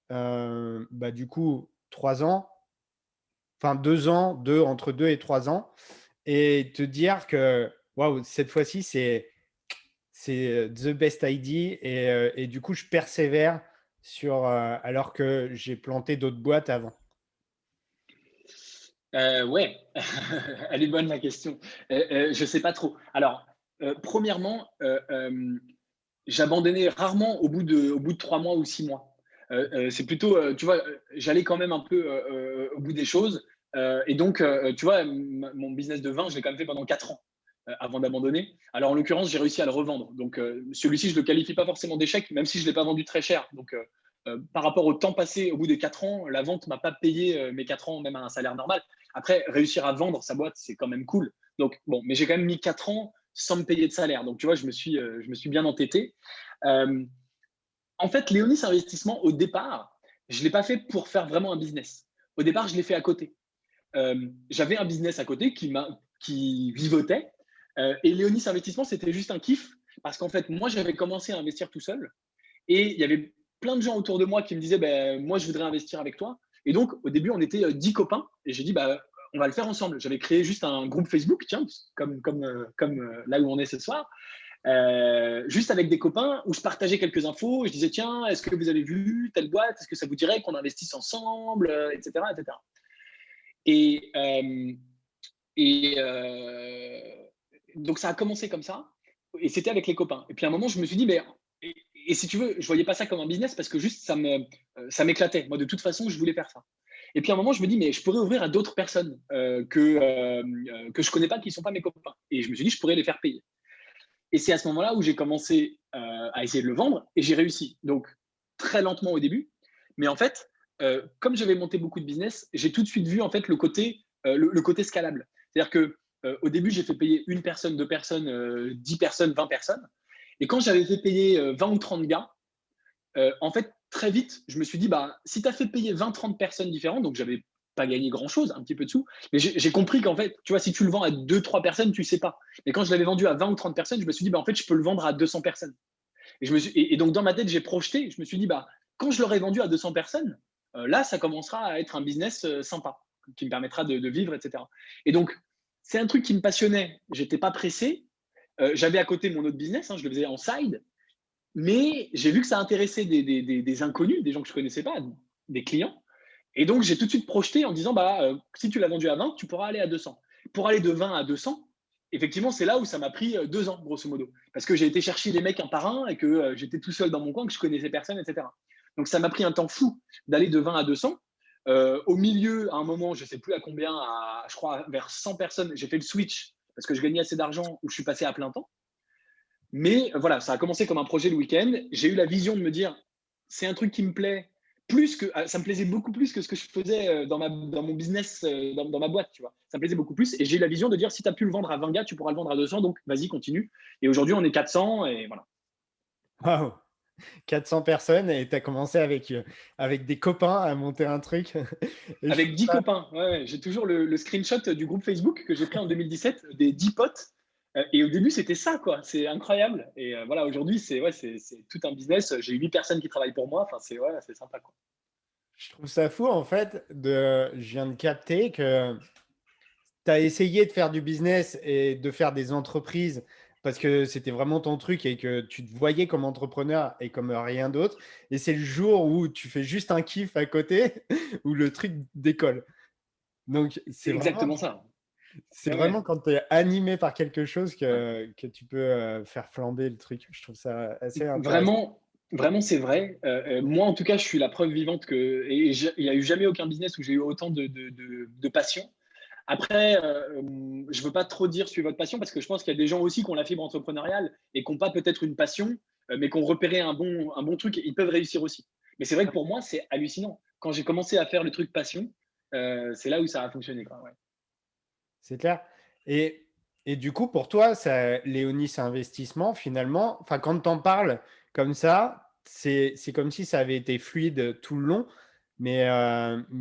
bah, du coup 3 ans, enfin 2 ans, entre 2 et 3 ans, et te dire que waouh, cette fois-ci, c'est the best idea et du coup, je persévère alors que j'ai planté d'autres boîtes avant. Ouais, elle est bonne la question. Je sais pas trop. Alors, premièrement, j'abandonnais rarement au bout de 3 mois ou 6 mois. C'est plutôt, tu vois, j'allais quand même un peu au bout des choses. Et donc, tu vois, mon business de vin, je l'ai quand même fait pendant 4 ans avant d'abandonner. Alors, en l'occurrence, j'ai réussi à le revendre. Donc, celui-ci, je ne le qualifie pas forcément d'échec, même si je ne l'ai pas vendu très cher. Donc, par rapport au temps passé au bout des 4 ans, la vente ne m'a pas payé mes 4 ans, même à un salaire normal. Après, réussir à vendre sa boîte, c'est quand même cool. Donc, bon, mais j'ai quand même mis 4 ans sans me payer de salaire. Donc, tu vois, je me suis bien entêté. Euh, En fait, Léonis Investissement, au départ, je ne l'ai pas fait pour faire vraiment un business. Au départ, je l'ai fait à côté. J'avais un business à côté qui vivotait. Et Léonis Investissement, c'était juste un kiff. Parce qu'en fait, moi, j'avais commencé à investir tout seul. Et il y avait plein de gens autour de moi qui me disaient ben, moi, je voudrais investir avec toi. Et donc, au début, on était 10 copains. Et j'ai dit bah, on va le faire ensemble. J'avais créé juste un groupe Facebook, tiens, comme là où on est ce soir. Juste avec des copains où je partageais quelques infos. Je disais, tiens, est-ce que vous avez vu telle boîte? Est-ce que ça vous dirait qu'on investisse ensemble, etc., etc. Et, euh, et donc, ça a commencé comme ça. Et c'était avec les copains. Et puis, à un moment, je me suis dit, mais, et si tu veux, je voyais pas ça comme un business parce que juste, ça m'éclatait. Moi, de toute façon, je voulais faire ça. Et puis, à un moment, je me dis, mais je pourrais ouvrir à d'autres personnes que je connais pas, qui sont pas mes copains. Et je me suis dit, je pourrais les faire payer. Et c'est à ce moment-là où j'ai commencé à essayer de le vendre et j'ai réussi. Donc, très lentement au début. Mais en fait, comme j'avais monté beaucoup de business, j'ai tout de suite vu en fait le côté scalable. C'est-à-dire que au début, j'ai fait payer une personne, 2 personnes, 10 personnes, 20 personnes. Et quand j'avais fait payer 20 ou 30 gars, en fait, très vite, je me suis dit, bah, si tu as fait payer 20-30 personnes différentes, donc j'avais pas gagné grand-chose, un petit peu de sous, mais j'ai compris qu'en fait, tu vois, si tu le vends à 2-3 personnes, tu sais pas. Mais quand je l'avais vendu à 20 ou 30 personnes, je me suis dit, bah, en fait, je peux le vendre à 200 personnes. Et donc, dans ma tête, j'ai projeté, je me suis dit, bah, quand je l'aurai vendu à 200 personnes, là, ça commencera à être un business sympa, qui me permettra de vivre, etc. Et donc, c'est un truc qui me passionnait. J'étais pas pressé. J'avais à côté mon autre business, je le faisais en side. Mais j'ai vu que ça intéressait des inconnus, des gens que je ne connaissais pas, des clients. Et donc, j'ai tout de suite projeté en disant, bah, si tu l'as vendu à 20, tu pourras aller à 200. Pour aller de 20 à 200, effectivement, c'est là où ça m'a pris 2 ans, grosso modo. Parce que j'ai été chercher les mecs un par un et que j'étais tout seul dans mon coin, que je connaissais personne, etc. Donc, ça m'a pris un temps fou d'aller de 20 à 200. Au milieu, à un moment, je ne sais plus à combien, je crois vers 100 personnes, j'ai fait le switch parce que je gagnais assez d'argent où je suis passé à plein temps. Mais voilà, ça a commencé comme un projet le week-end. J'ai eu la vision de me dire, c'est un truc qui me plaît plus que, ça me plaisait beaucoup plus que ce que je faisais dans mon business, dans ma boîte, tu vois. Ça me plaisait beaucoup plus. Et j'ai eu la vision de dire, si tu as pu le vendre à 20 gars, tu pourras le vendre à 200. Donc, vas-y, continue. Et aujourd'hui, on est 400 et voilà. Waouh! 400 personnes et tu as commencé avec des copains à monter un truc. Et je Avec trouve 10 ça, copains. Ouais, ouais. J'ai toujours le screenshot du groupe Facebook que j'ai pris en 2017 des 10 potes. Et au début, c'était ça, quoi. C'est incroyable. Et voilà, aujourd'hui, c'est tout un business. J'ai 8 personnes qui travaillent pour moi. Enfin, c'est sympa, quoi. je trouve ça fou, en fait, je viens de capter que tu as essayé de faire du business et de faire des entreprises parce que c'était vraiment ton truc et que tu te voyais comme entrepreneur et comme rien d'autre. Et c'est le jour où tu fais juste un kiff à côté où le truc décolle. Donc, C'est exactement ça. c'est Ouais, vraiment ouais. quand tu es animé par quelque chose que tu peux faire flamber le truc. Je trouve ça assez intéressant. Vraiment, vraiment, c'est vrai. Moi, en tout cas, je suis la preuve vivante que il n'y a eu jamais aucun business où j'ai eu autant de passion. Après, je ne veux pas trop dire suivre votre passion parce que je pense qu'il y a des gens aussi qui ont la fibre entrepreneuriale et qui n'ont pas peut-être une passion, mais qui ont repéré un bon truc et ils peuvent réussir aussi. Mais c'est vrai que pour moi, c'est hallucinant. Quand j'ai commencé à faire le truc passion, c'est là où ça a fonctionné, quoi. Ouais. C'est clair. Et, et du coup, pour toi, ça, Léonis Investissement, finalement, enfin, quand tu en parles comme ça, c'est comme si ça avait été fluide tout le long. Mais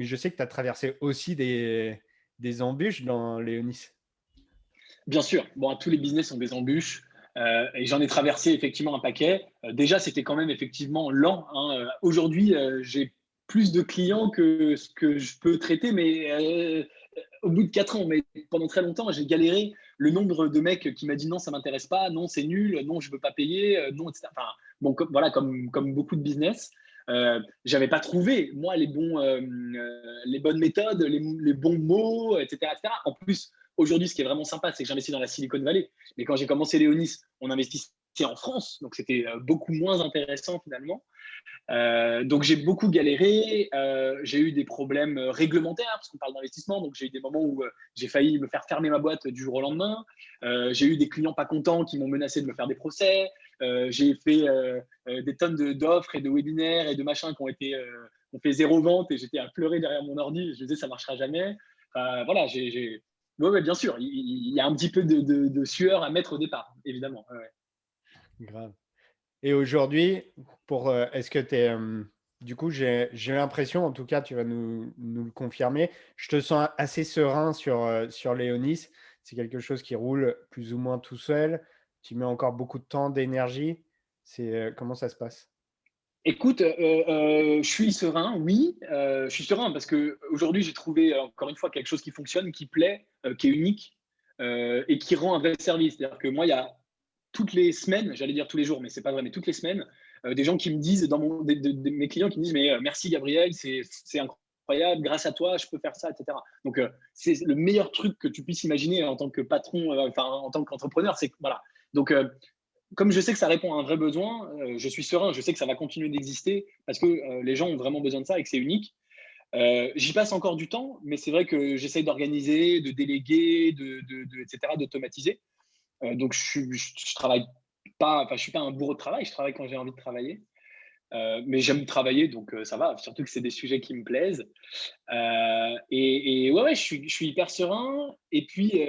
je sais que tu as traversé aussi des embûches dans Léonis. Bien sûr, bon, tous les business ont des embûches et j'en ai traversé effectivement un paquet. Déjà, c'était quand même effectivement lent, hein. Aujourd'hui, j'ai plus de clients que ce que je peux traiter, mais au bout de 4 ans, mais pendant très longtemps, j'ai galéré le nombre de mecs qui m'a dit non, ça m'intéresse pas, non, c'est nul, non, je veux pas payer, non, etc. Enfin, bon, voilà, comme beaucoup de business. J'avais pas trouvé moi les bonnes méthodes, les bons mots, etc., etc. En plus, aujourd'hui, ce qui est vraiment sympa, c'est que j'investis dans la Silicon Valley. Mais quand j'ai commencé Léonis, on investissait en France, donc c'était beaucoup moins intéressant finalement. Donc j'ai beaucoup galéré, j'ai eu des problèmes réglementaires parce qu'on parle d'investissement, donc j'ai eu des moments où j'ai failli me faire fermer ma boîte du jour au lendemain. J'ai eu des clients pas contents qui m'ont menacé de me faire des procès. J'ai fait des tonnes d'offres et de webinaires et de machins ont fait zéro vente et j'étais à pleurer derrière mon ordi. Je me disais ça marchera jamais. Voilà, ouais, ouais, bien sûr, il y a un petit peu de sueur à mettre au départ, évidemment. Ouais, ouais. Grave. Et aujourd'hui, est-ce que tu es. Du coup, j'ai l'impression, en tout cas, tu vas nous le confirmer, je te sens assez serein sur Léonis. C'est quelque chose qui roule plus ou moins tout seul. Tu mets encore beaucoup de temps, d'énergie. Comment ça se passe? Écoute, je suis serein, oui. Je suis serein parce que aujourd'hui j'ai trouvé encore une fois quelque chose qui fonctionne, qui plaît, qui est unique et qui rend un vrai service. C'est-à-dire que moi, il y a toutes les semaines, j'allais dire tous les jours, mais c'est pas vrai, mais toutes les semaines, des gens qui me disent, mes clients qui me disent, mais merci Gabriel, c'est incroyable, grâce à toi, je peux faire ça, etc. Donc, c'est le meilleur truc que tu puisses imaginer en tant que patron, enfin, en tant qu'entrepreneur, c'est que, voilà. Donc, comme je sais que ça répond à un vrai besoin, je suis serein, je sais que ça va continuer d'exister parce que les gens ont vraiment besoin de ça et que c'est unique. J'y passe encore du temps, mais c'est vrai que j'essaye d'organiser, de déléguer, etc., d'automatiser. Donc, je travaille pas, enfin, je suis pas un bourreau de travail, je travaille quand j'ai envie de travailler. Mais j'aime travailler, donc ça va, surtout que c'est des sujets qui me plaisent. Et ouais, ouais, je suis hyper serein. Et puis,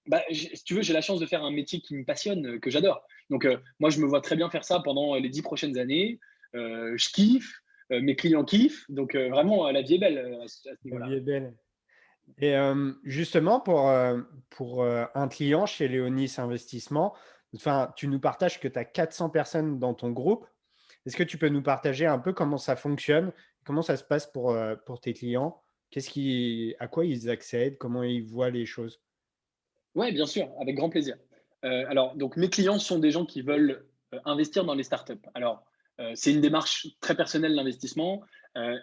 bah, si tu veux, j'ai la chance de faire un métier qui me passionne, que j'adore. Donc, moi, je me vois très bien faire ça pendant les 10 prochaines années. Je kiffe, mes clients kiffent. Donc, vraiment, la vie est belle à ce La vie niveau-là. est belle. Et justement, pour un client chez Léonis Investissement, enfin, tu nous partages que tu as 400 personnes dans ton groupe. Est-ce que tu peux nous partager un peu comment ça fonctionne, comment ça se passe pour tes clients? À quoi ils accèdent, comment ils voient les choses? Ouais, bien sûr, avec grand plaisir. Alors, donc, mes clients sont des gens qui veulent investir dans les startups. Alors, c'est une démarche très personnelle, l'investissement.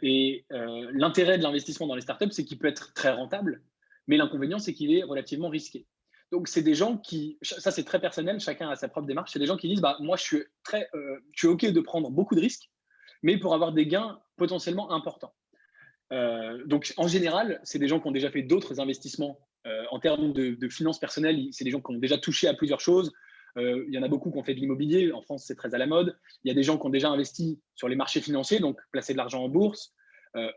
Et l'intérêt de l'investissement dans les startups, c'est qu'il peut être très rentable, mais l'inconvénient, c'est qu'il est relativement risqué. Donc, c'est des gens qui, ça c'est très personnel, chacun a sa propre démarche. C'est des gens qui disent, bah, moi, je suis OK de prendre beaucoup de risques, mais pour avoir des gains potentiellement importants. Donc, en général, c'est des gens qui ont déjà fait d'autres investissements en termes de finances personnelles. C'est des gens qui ont déjà touché à plusieurs choses. Il y en a beaucoup qui ont fait de l'immobilier. En France, c'est très à la mode. Il y a des gens qui ont déjà investi sur les marchés financiers, donc placer de l'argent en bourse.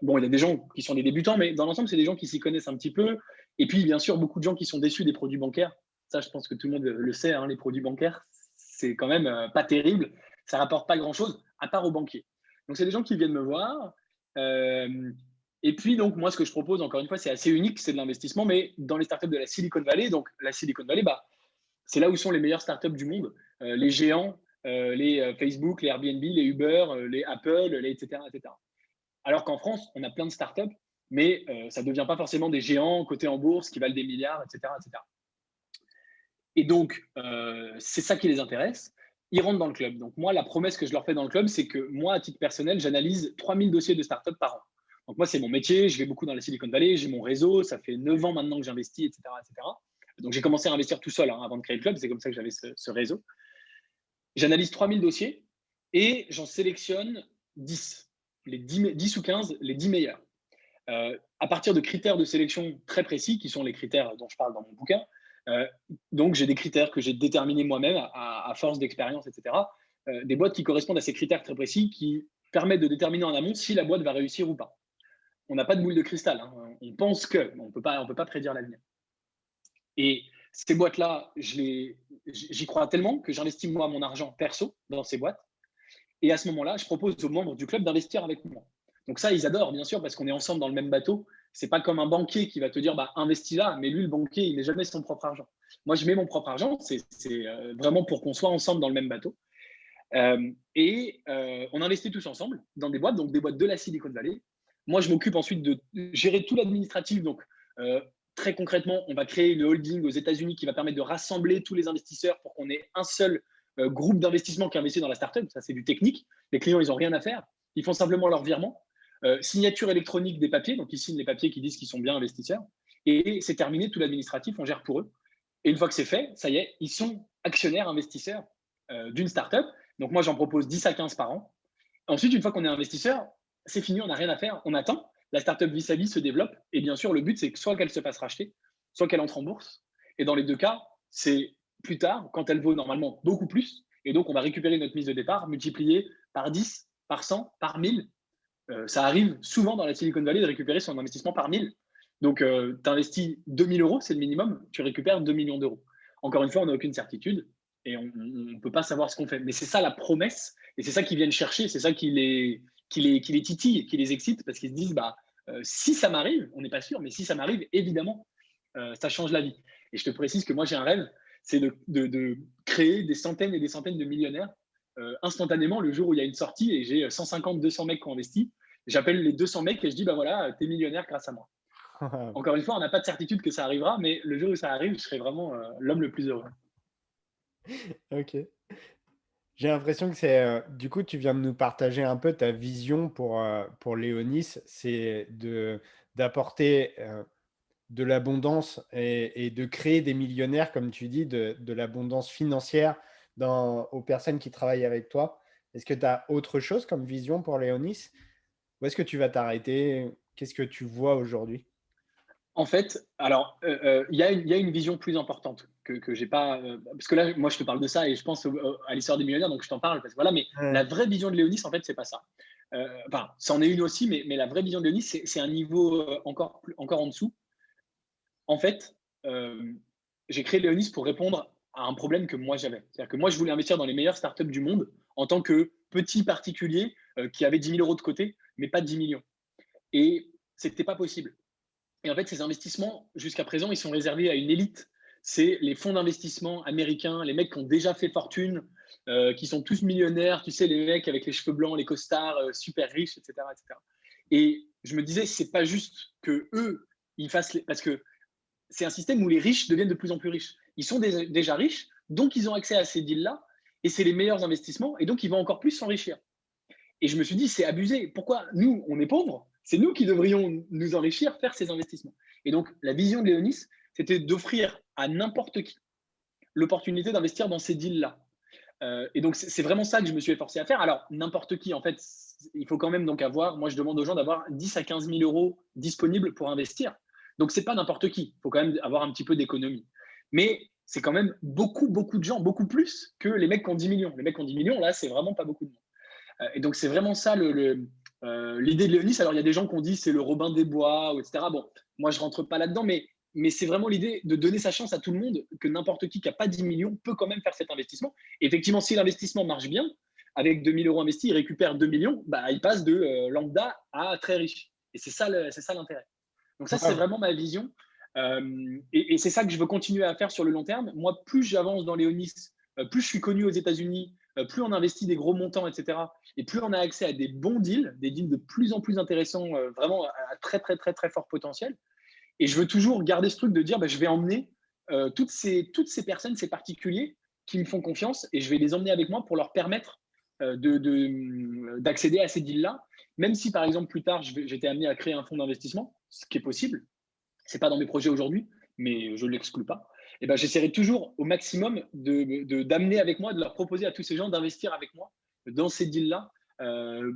Bon, il y a des gens qui sont des débutants, mais dans l'ensemble, c'est des gens qui s'y connaissent un petit peu. Et puis, bien sûr, beaucoup de gens qui sont déçus des produits bancaires. Ça, je pense que tout le monde le sait, hein, les produits bancaires, c'est quand même pas terrible. Ça rapporte pas grand-chose. à part aux banquiers. Donc, c'est des gens qui viennent me voir. Et puis, donc, moi, ce que je propose, encore une fois, c'est assez unique, c'est de l'investissement, mais dans les startups de la Silicon Valley. Donc, la Silicon Valley, c'est là où sont les meilleures startups du monde, les géants, les Facebook, les Airbnb, les Uber, les Apple, etc., etc. Alors qu'en France, on a plein de startups, mais ça ne devient pas forcément des géants cotés en bourse qui valent des milliards, etc., etc. Et donc, c'est ça qui les intéresse. Ils rentrent dans le club. Donc, moi, la promesse que je leur fais dans le club, c'est que moi, à titre personnel, j'analyse 3000 dossiers de startups par an. Donc, moi, c'est mon métier. Je vais beaucoup dans la Silicon Valley. J'ai mon réseau. Ça fait 9 ans maintenant que j'investis, etc., etc. Donc, j'ai commencé à investir tout seul avant de créer le club. C'est comme ça que j'avais ce réseau. J'analyse 3000 dossiers et j'en sélectionne 10, 10 ou 15, les 10 meilleurs. À partir de critères de sélection très précis, qui sont les critères dont je parle dans mon bouquin. Donc, j'ai des critères que j'ai déterminés moi-même à force d'expérience, etc. Des boîtes qui correspondent à ces critères très précis qui permettent de déterminer en amont si la boîte va réussir ou pas. On n'a pas de boule de cristal. On pense que, on peut pas prédire l'avenir. Et ces boîtes-là, j'y crois tellement que j'investis moi mon argent perso dans ces boîtes. Et à ce moment-là, je propose aux membres du club d'investir avec moi. Donc ça, ils adorent, bien sûr, parce qu'on est ensemble dans le même bateau. C'est pas comme un banquier qui va te dire, investis là, mais lui, le banquier, il met jamais son propre argent. Moi, je mets mon propre argent, c'est vraiment pour qu'on soit ensemble dans le même bateau. On investit tous ensemble dans des boîtes, donc des boîtes de la Silicon Valley. Moi, je m'occupe ensuite de gérer tout l'administratif. Donc, très concrètement, on va créer une holding aux États-Unis qui va permettre de rassembler tous les investisseurs pour qu'on ait un seul groupe d'investissement qui investit dans la startup. Ça, c'est du technique. Les clients, ils n'ont rien à faire. Ils font simplement leur virement. Signature électronique des papiers. Donc, ils signent les papiers qui disent qu'ils sont bien investisseurs. Et c'est terminé, tout l'administratif, on gère pour eux. Et une fois que c'est fait, ça y est, ils sont actionnaires investisseurs d'une startup. Donc, moi, j'en propose 10 à 15 par an. Ensuite, une fois qu'on est investisseur, c'est fini, on n'a rien à faire. On attend. La startup vit sa vie, se développe. Et bien sûr, le but, c'est que soit qu'elle se fasse racheter, soit qu'elle entre en bourse. Et dans les deux cas, c'est plus tard, quand elle vaut normalement beaucoup plus. Et donc, on va récupérer notre mise de départ, multipliée par 10, par 100, par 1000. Ça arrive souvent dans la Silicon Valley de récupérer son investissement par 1000. Donc, tu investis 2000 euros, c'est le minimum, tu récupères 2 millions d'euros. Encore une fois, on n'a aucune certitude et on ne peut pas savoir ce qu'on fait. Mais c'est ça la promesse et c'est ça qu'ils viennent chercher, c'est ça qui les titille, qui les excite parce qu'ils se disent si ça m'arrive, on n'est pas sûr, mais si ça m'arrive, évidemment, ça change la vie. Et je te précise que moi, j'ai un rêve, c'est de créer des centaines et des centaines de millionnaires instantanément le jour où il y a une sortie et j'ai 150, 200 mecs qui ont investi. J'appelle les 200 mecs et je dis voilà, t'es millionnaire grâce à moi. Encore une fois, on n'a pas de certitude que ça arrivera, mais le jour où ça arrive, je serai vraiment l'homme le plus heureux. Ok. J'ai l'impression que c'est. Du coup, tu viens de nous partager un peu ta vision pour Léonis, c'est d'apporter de l'abondance et de créer des millionnaires, comme tu dis, de l'abondance financière aux personnes qui travaillent avec toi. Est-ce que tu as autre chose comme vision pour Léonis? Où est-ce que tu vas t'arrêter? Qu'est-ce que tu vois aujourd'hui? En fait, alors, il y a une vision plus importante que j'ai pas. Parce que là, moi, je te parle de ça et je pense à l'histoire des millionnaires, donc je t'en parle. Parce que voilà, mais la vraie vision de Léonis, en fait, c'est pas ça. Enfin, c'en est une aussi, mais la vraie vision de Léonis, c'est un niveau encore en dessous. En fait, j'ai créé Léonis pour répondre à un problème que moi j'avais. C'est-à-dire que moi, je voulais investir dans les meilleures startups du monde en tant que petit particulier qui avait 10 000 euros de côté, mais pas 10 millions. Et c'était pas possible. Et en fait, ces investissements, jusqu'à présent, ils sont réservés à une élite. C'est les fonds d'investissement américains, les mecs qui ont déjà fait fortune, qui sont tous millionnaires, tu sais, les mecs avec les cheveux blancs, les costards, super riches, etc., etc. Et je me disais, c'est pas juste que eux, ils fassent parce que c'est un système où les riches deviennent de plus en plus riches. Ils sont déjà riches, donc ils ont accès à ces deals-là, et c'est les meilleurs investissements, et donc ils vont encore plus s'enrichir. Et je me suis dit, c'est abusé. Pourquoi nous, on est pauvres? C'est nous qui devrions nous enrichir, faire ces investissements. Et donc, la vision de Léonis, c'était d'offrir à n'importe qui l'opportunité d'investir dans ces deals-là. Et donc, c'est vraiment ça que je me suis efforcé à faire. Alors, n'importe qui, en fait, il faut quand même donc moi, je demande aux gens d'avoir 10 à 15 000 euros disponibles pour investir. Donc, c'est pas n'importe qui. Il faut quand même avoir un petit peu d'économie. Mais c'est quand même beaucoup, beaucoup de gens, beaucoup plus que les mecs qui ont 10 millions. Les mecs qui ont 10 millions, là, c'est vraiment pas beaucoup de monde. Et donc, c'est vraiment ça l'idée de Léonis. Alors, il y a des gens qui ont dit c'est le Robin des Bois, etc. Bon, moi, je rentre pas là-dedans, mais c'est vraiment l'idée de donner sa chance à tout le monde, que n'importe qui n'a pas 10 millions peut quand même faire cet investissement. Et effectivement, si l'investissement marche bien, avec 2 000 € investis, il récupère 2 millions, bah, il passe de lambda à très riche. Et c'est ça l'intérêt. Donc ça, c'est Ouais. vraiment ma vision. Et c'est ça que je veux continuer à faire sur le long terme. Moi, plus j'avance dans les Onis, plus je suis connu aux États-Unis, plus on investit des gros montants, etc. Et plus on a accès à des bons deals, des deals de plus en plus intéressants, vraiment à très, très, très, très fort potentiel. Et je veux toujours garder ce truc de dire, bah, je vais emmener toutes ces personnes, ces particuliers qui me font confiance, et je vais les emmener avec moi pour leur permettre d'accéder à ces deals-là. Même si, par exemple, plus tard, j'étais amené à créer un fonds d'investissement, ce qui est possible. Ce n'est pas dans mes projets aujourd'hui, mais je ne l'exclus pas. Et ben, j'essaierai toujours au maximum d'amener avec moi, de leur proposer à tous ces gens d'investir avec moi dans ces deals-là,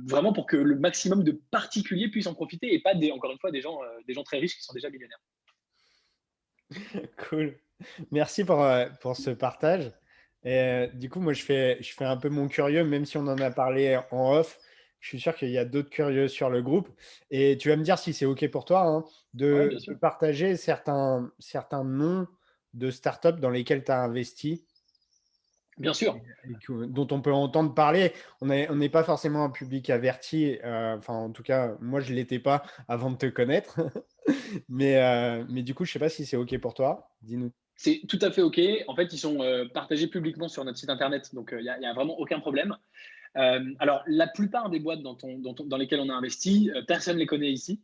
vraiment pour que le maximum de particuliers puissent en profiter et pas, encore une fois, des gens très riches qui sont déjà millionnaires. Cool. Merci pour ce partage. Et du coup, moi, je fais un peu mon curieux, même si on en a parlé en off. Je suis sûr qu'il y a d'autres curieux sur le groupe. Et tu vas me dire si c'est OK pour toi, hein, Ouais, bien de sûr. partager certains noms de startups dans lesquels tu as investi Bien sûr. et dont on peut entendre parler. On n'est pas forcément un public averti. Enfin, en tout cas, moi, je ne l'étais pas avant de te connaître. Mais du coup, je ne sais pas si c'est OK pour toi. Dis-nous. C'est tout à fait OK. En fait, ils sont partagés publiquement sur notre site internet, donc il n'y a vraiment aucun problème. Alors, la plupart des boîtes dans lesquelles on a investi, personne ne les connaît ici.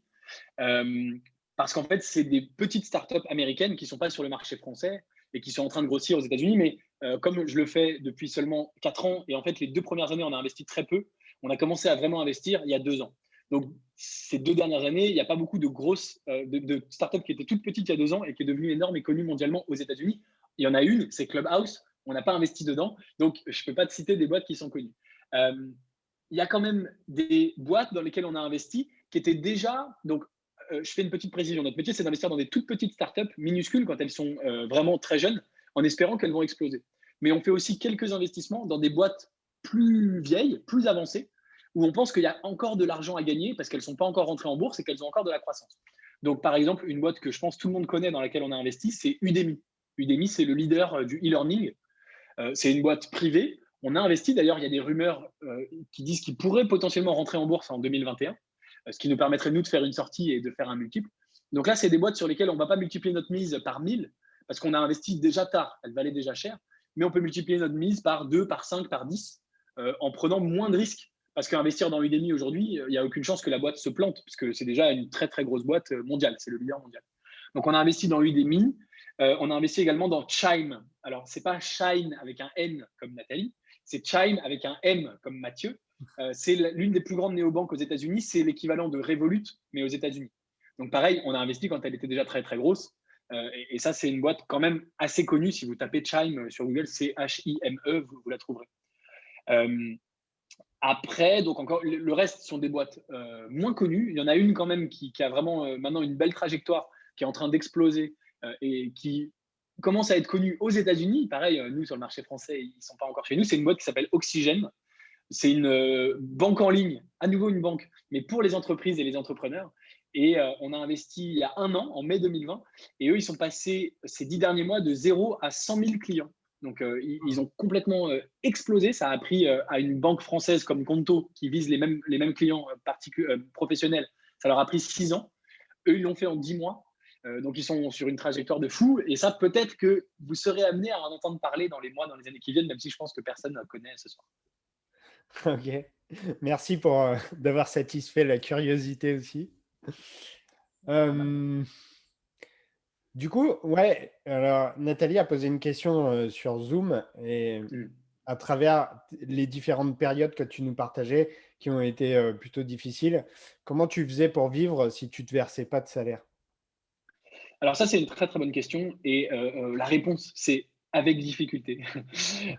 Euh, Parce qu'en fait, c'est des petites startups américaines qui ne sont pas sur le marché français et qui sont en train de grossir aux États-Unis. Mais comme je le fais depuis seulement 4 ans, et en fait, les 2 premières années, on a investi très peu, on a commencé à vraiment investir il y a 2 ans. Donc, ces 2 dernières années, il n'y a pas beaucoup de grosses de startups qui étaient toutes petites il y a 2 ans et qui est devenue énorme et connue mondialement aux États-Unis. Il y en a une, c'est Clubhouse. On n'a pas investi dedans. Donc, je ne peux pas te citer des boîtes qui sont connues. Euh, il y a quand même des boîtes dans lesquelles on a investi qui étaient déjà. Donc, je fais une petite précision. Notre métier, c'est d'investir dans des toutes petites startups minuscules quand elles sont vraiment très jeunes, en espérant qu'elles vont exploser. Mais on fait aussi quelques investissements dans des boîtes plus vieilles, plus avancées, où on pense qu'il y a encore de l'argent à gagner parce qu'elles ne sont pas encore rentrées en bourse et qu'elles ont encore de la croissance. Donc, par exemple, une boîte que je pense tout le monde connaît dans laquelle on a investi, c'est Udemy. Udemy, c'est le leader du e-learning. C'est une boîte privée. On a investi, d'ailleurs, il y a des rumeurs qui disent qu'il pourrait potentiellement rentrer en bourse en 2021, ce qui nous permettrait, nous, de faire une sortie et de faire un multiple. Donc là, c'est des boîtes sur lesquelles on ne va pas multiplier notre mise par 1000, parce qu'on a investi déjà tard, elles valaient déjà cher, mais on peut multiplier notre mise par 2, par 5, par 10, en prenant moins de risques. Parce qu'investir dans Udemy aujourd'hui, il n'y a aucune chance que la boîte se plante, puisque c'est déjà une très, très grosse boîte mondiale, c'est le leader mondial. Donc, on a investi dans Udemy. On a investi également dans Chime. Alors, ce n'est pas Shine avec un N comme Nathalie, c'est Chime avec un M comme Mathieu. C'est l'une des plus grandes néobanques aux États-Unis. C'est l'équivalent de Revolut, mais aux États-Unis. Donc, pareil, on a investi quand elle était déjà très, très grosse. Et ça, c'est une boîte quand même assez connue. Si vous tapez Chime sur Google, c'est H-I-M-E, vous la trouverez. Après, donc encore, le reste sont des boîtes moins connues. Il y en a une quand même qui a vraiment maintenant une belle trajectoire, qui est en train d'exploser et qui commence à être connue aux États-Unis. Pareil, nous, sur le marché français, ils ne sont pas encore chez nous. C'est une boîte qui s'appelle Oxygène. C'est une banque en ligne, à nouveau une banque, mais pour les entreprises et les entrepreneurs. Et on a investi il y a 1 an, en mai 2020. Et eux, ils sont passés ces 10 derniers mois de 0 à 100 000 clients. Donc, ils ont complètement explosé. Ça a appris à une banque française comme Conto, qui vise les mêmes clients professionnels, ça leur a pris 6 ans. Eux, ils l'ont fait en 10 mois. Donc, ils sont sur une trajectoire de fou. Et ça, peut-être que vous serez amené à en entendre parler dans les mois, dans les années qui viennent, même si je pense que personne ne connaît ce soir. Ok. Merci d'avoir satisfait la curiosité aussi. Du coup, ouais, alors Nathalie a posé une question sur Zoom et à travers les différentes périodes que tu nous partageais qui ont été plutôt difficiles, comment tu faisais pour vivre si tu ne te versais pas de salaire? Alors ça, c'est une très très bonne question et la réponse, c'est avec difficulté.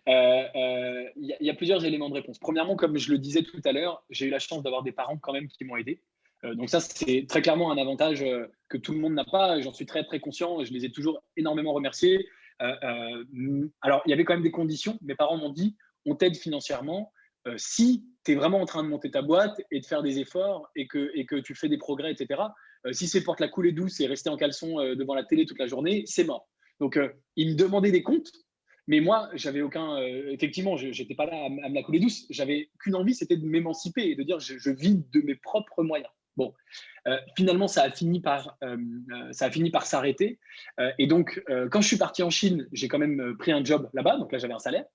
Il y a plusieurs éléments de réponse. Premièrement, comme je le disais tout à l'heure, j'ai eu la chance d'avoir des parents quand même qui m'ont aidé. Donc ça, c'est très clairement un avantage que tout le monde n'a pas. J'en suis très très conscient. Je les ai toujours énormément remerciés. Alors, il y avait quand même des conditions. Mes parents m'ont dit, on t'aide financièrement si tu es vraiment en train de monter ta boîte et de faire des efforts et que tu fais des progrès, etc. Si c'est pour te la couler douce et rester en caleçon devant la télé toute la journée, c'est mort. Donc, ils me demandaient des comptes, Mais moi, j'avais aucun. Effectivement, je n'étais pas là à me la couler douce. J'avais qu'une envie, c'était de m'émanciper et de dire je vis de mes propres moyens. Bon, finalement, ça a fini par s'arrêter. Et donc, quand je suis parti en Chine, j'ai quand même pris un job là-bas. Donc là, j'avais un salaire.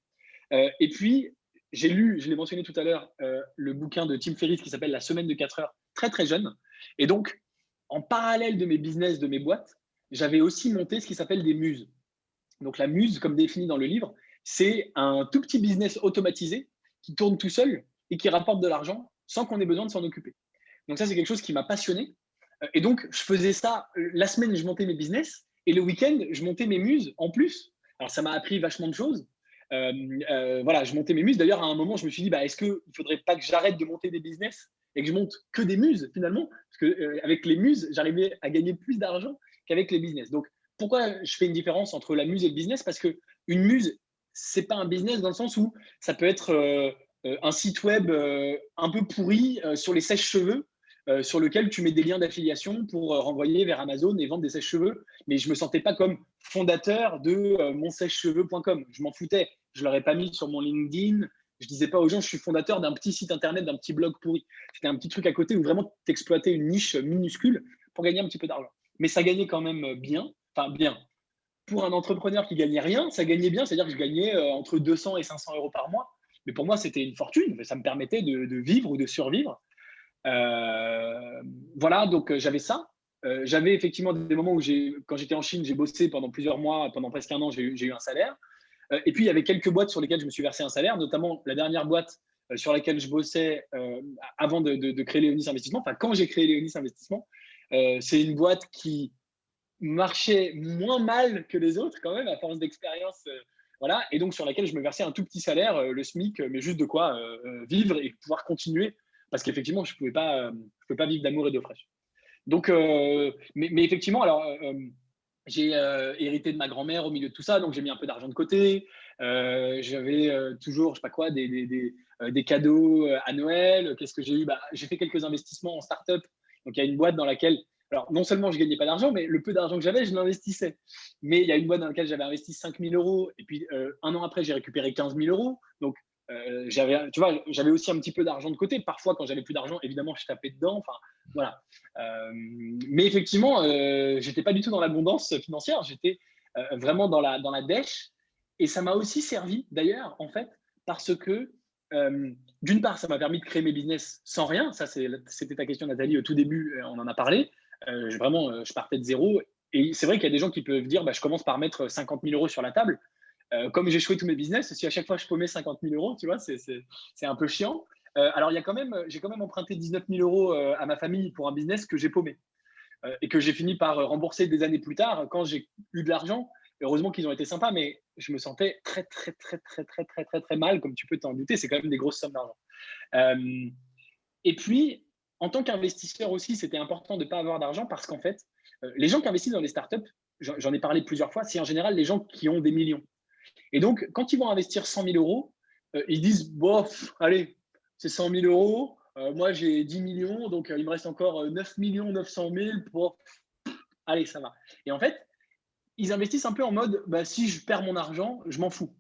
Et puis, j'ai lu, je l'ai mentionné tout à l'heure, le bouquin de Tim Ferriss qui s'appelle La semaine de 4 heures, très très jeune. Et donc, en parallèle de mes business, de mes boîtes, j'avais aussi monté ce qui s'appelle des muses. Donc la muse, comme défini dans le livre, c'est un tout petit business automatisé qui tourne tout seul et qui rapporte de l'argent sans qu'on ait besoin de s'en occuper. Donc ça, c'est quelque chose qui m'a passionné. Et donc, je faisais ça la semaine, je montais mes business et le week-end, je montais mes muses en plus. Alors ça m'a appris vachement de choses. Voilà, je montais mes muses. D'ailleurs, à un moment, je me suis dit, est-ce qu'il ne faudrait pas que j'arrête de monter des business et que je monte que des muses finalement? Parce qu'avec les muses, j'arrivais à gagner plus d'argent qu'avec les business. Donc, pourquoi je fais une différence entre la muse et le business? Parce qu'une muse, c'est pas un business dans le sens où ça peut être un site web un peu pourri sur les sèches-cheveux, sur lequel tu mets des liens d'affiliation pour renvoyer vers Amazon et vendre des sèches-cheveux. Mais je ne me sentais pas comme fondateur de monsèche-cheveux.com. Je m'en foutais. Je ne l'aurais pas mis sur mon LinkedIn. Je ne disais pas aux gens, je suis fondateur d'un petit site internet, d'un petit blog pourri. C'était un petit truc à côté où vraiment tu exploitais une niche minuscule pour gagner un petit peu d'argent. Mais ça gagnait quand même bien. Enfin, bien. Pour un entrepreneur qui gagnait rien, ça gagnait bien. C'est-à-dire que je gagnais entre 200 et 500 euros par mois. Mais pour moi, c'était une fortune. Ça me permettait de vivre ou de survivre. Voilà, donc j'avais ça. J'avais effectivement des moments où quand j'étais en Chine, j'ai bossé pendant plusieurs mois, pendant presque un an, j'ai eu un salaire. Et puis, il y avait quelques boîtes sur lesquelles je me suis versé un salaire, notamment la dernière boîte sur laquelle je bossais avant de créer Léonis Investissement. Enfin, quand j'ai créé Léonis Investissement, c'est une boîte qui marchait moins mal que les autres, quand même, à force d'expérience. Voilà, et donc sur laquelle je me versais un tout petit salaire, le SMIC, mais juste de quoi vivre et pouvoir continuer. Parce qu'effectivement, je ne pouvais pas vivre d'amour et d'eau fraîche. Donc, mais effectivement, alors, j'ai hérité de ma grand-mère au milieu de tout ça, donc j'ai mis un peu d'argent de côté. J'avais toujours, je sais pas quoi, des cadeaux à Noël. Qu'est-ce que j'ai eu? J'ai fait quelques investissements en start-up. Donc, il y a une boîte dans laquelle, alors non seulement je gagnais pas d'argent, mais le peu d'argent que j'avais, je l'investissais. Mais il y a une boîte dans laquelle j'avais investi 5 000 euros, et puis un an après, j'ai récupéré 15 000 euros. Donc, j'avais aussi un petit peu d'argent de côté. Parfois, quand j'avais plus d'argent, évidemment, je tapais dedans. Enfin, voilà. Mais effectivement, j'étais pas du tout dans l'abondance financière. J'étais vraiment dans la dèche. Et ça m'a aussi servi, d'ailleurs, en fait, parce que d'une part, ça m'a permis de créer mes business sans rien. Ça, c'était ta question, Nathalie, au tout début, on en a parlé. Je partais de zéro. Et c'est vrai qu'il y a des gens qui peuvent dire, je commence par mettre 50 000 euros sur la table. Comme j'ai échoué tous mes business, si à chaque fois je paumais 50 000 euros, tu vois, c'est un peu chiant. Alors, j'ai quand même emprunté 19 000 euros à ma famille pour un business que j'ai paumé et que j'ai fini par rembourser des années plus tard quand j'ai eu de l'argent. Heureusement qu'ils ont été sympas, mais je me sentais très, très, très, très, très, très, très, très mal, comme tu peux t'en douter. C'est quand même des grosses sommes d'argent. Et puis, en tant qu'investisseur aussi, c'était important de ne pas avoir d'argent parce qu'en fait, les gens qui investissent dans les startups, j'en ai parlé plusieurs fois, c'est en général les gens qui ont des millions. Et donc, quand ils vont investir 100 000 euros, ils disent, bof, allez, c'est 100 000 euros, moi j'ai 10 millions, donc il me reste encore 9 900 000 pour, allez, ça va. Et en fait, ils investissent un peu en mode, si je perds mon argent, je m'en fous.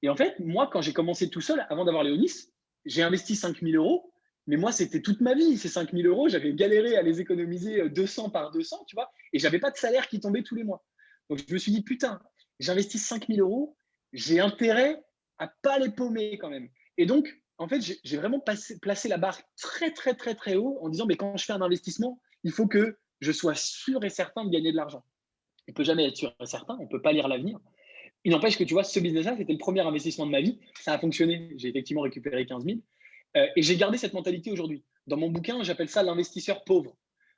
Et en fait, moi, quand j'ai commencé tout seul, avant d'avoir Léonis, j'ai investi 5 000 euros, mais moi, c'était toute ma vie, ces 5 000 euros, j'avais galéré à les économiser 200 par 200, tu vois, et j'avais pas de salaire qui tombait tous les mois. Donc, je me suis dit, putain, j'investis 5 000 euros, j'ai intérêt à pas les paumer quand même. Et donc, en fait, j'ai vraiment placé la barre très, très, très, très haut en disant, mais quand je fais un investissement, il faut que je sois sûr et certain de gagner de l'argent. On ne peut jamais être sûr et certain, on ne peut pas lire l'avenir. Il n'empêche que tu vois, ce business-là, c'était le premier investissement de ma vie. Ça a fonctionné. J'ai effectivement récupéré 15 000. Et j'ai gardé cette mentalité aujourd'hui. Dans mon bouquin, j'appelle ça l'investisseur pauvre.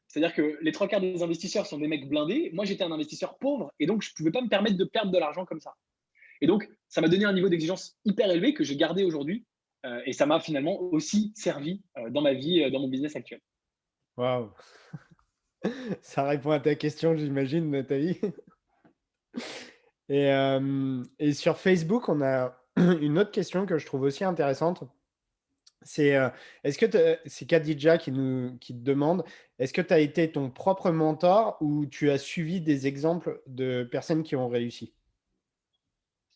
C'est-à-dire que les 3 quarts des investisseurs sont des mecs blindés. Moi, j'étais un investisseur pauvre et donc je ne pouvais pas me permettre de perdre de l'argent comme ça. Et donc, ça m'a donné un niveau d'exigence hyper élevé que j'ai gardé aujourd'hui. Et ça m'a finalement aussi servi dans ma vie, dans mon business actuel. Waouh! Ça répond à ta question, j'imagine, Nathalie. Et sur Facebook, on a une autre question que je trouve aussi intéressante. C'est est-ce que c'est Khadija qui te demande, est-ce que tu as été ton propre mentor ou tu as suivi des exemples de personnes qui ont réussi?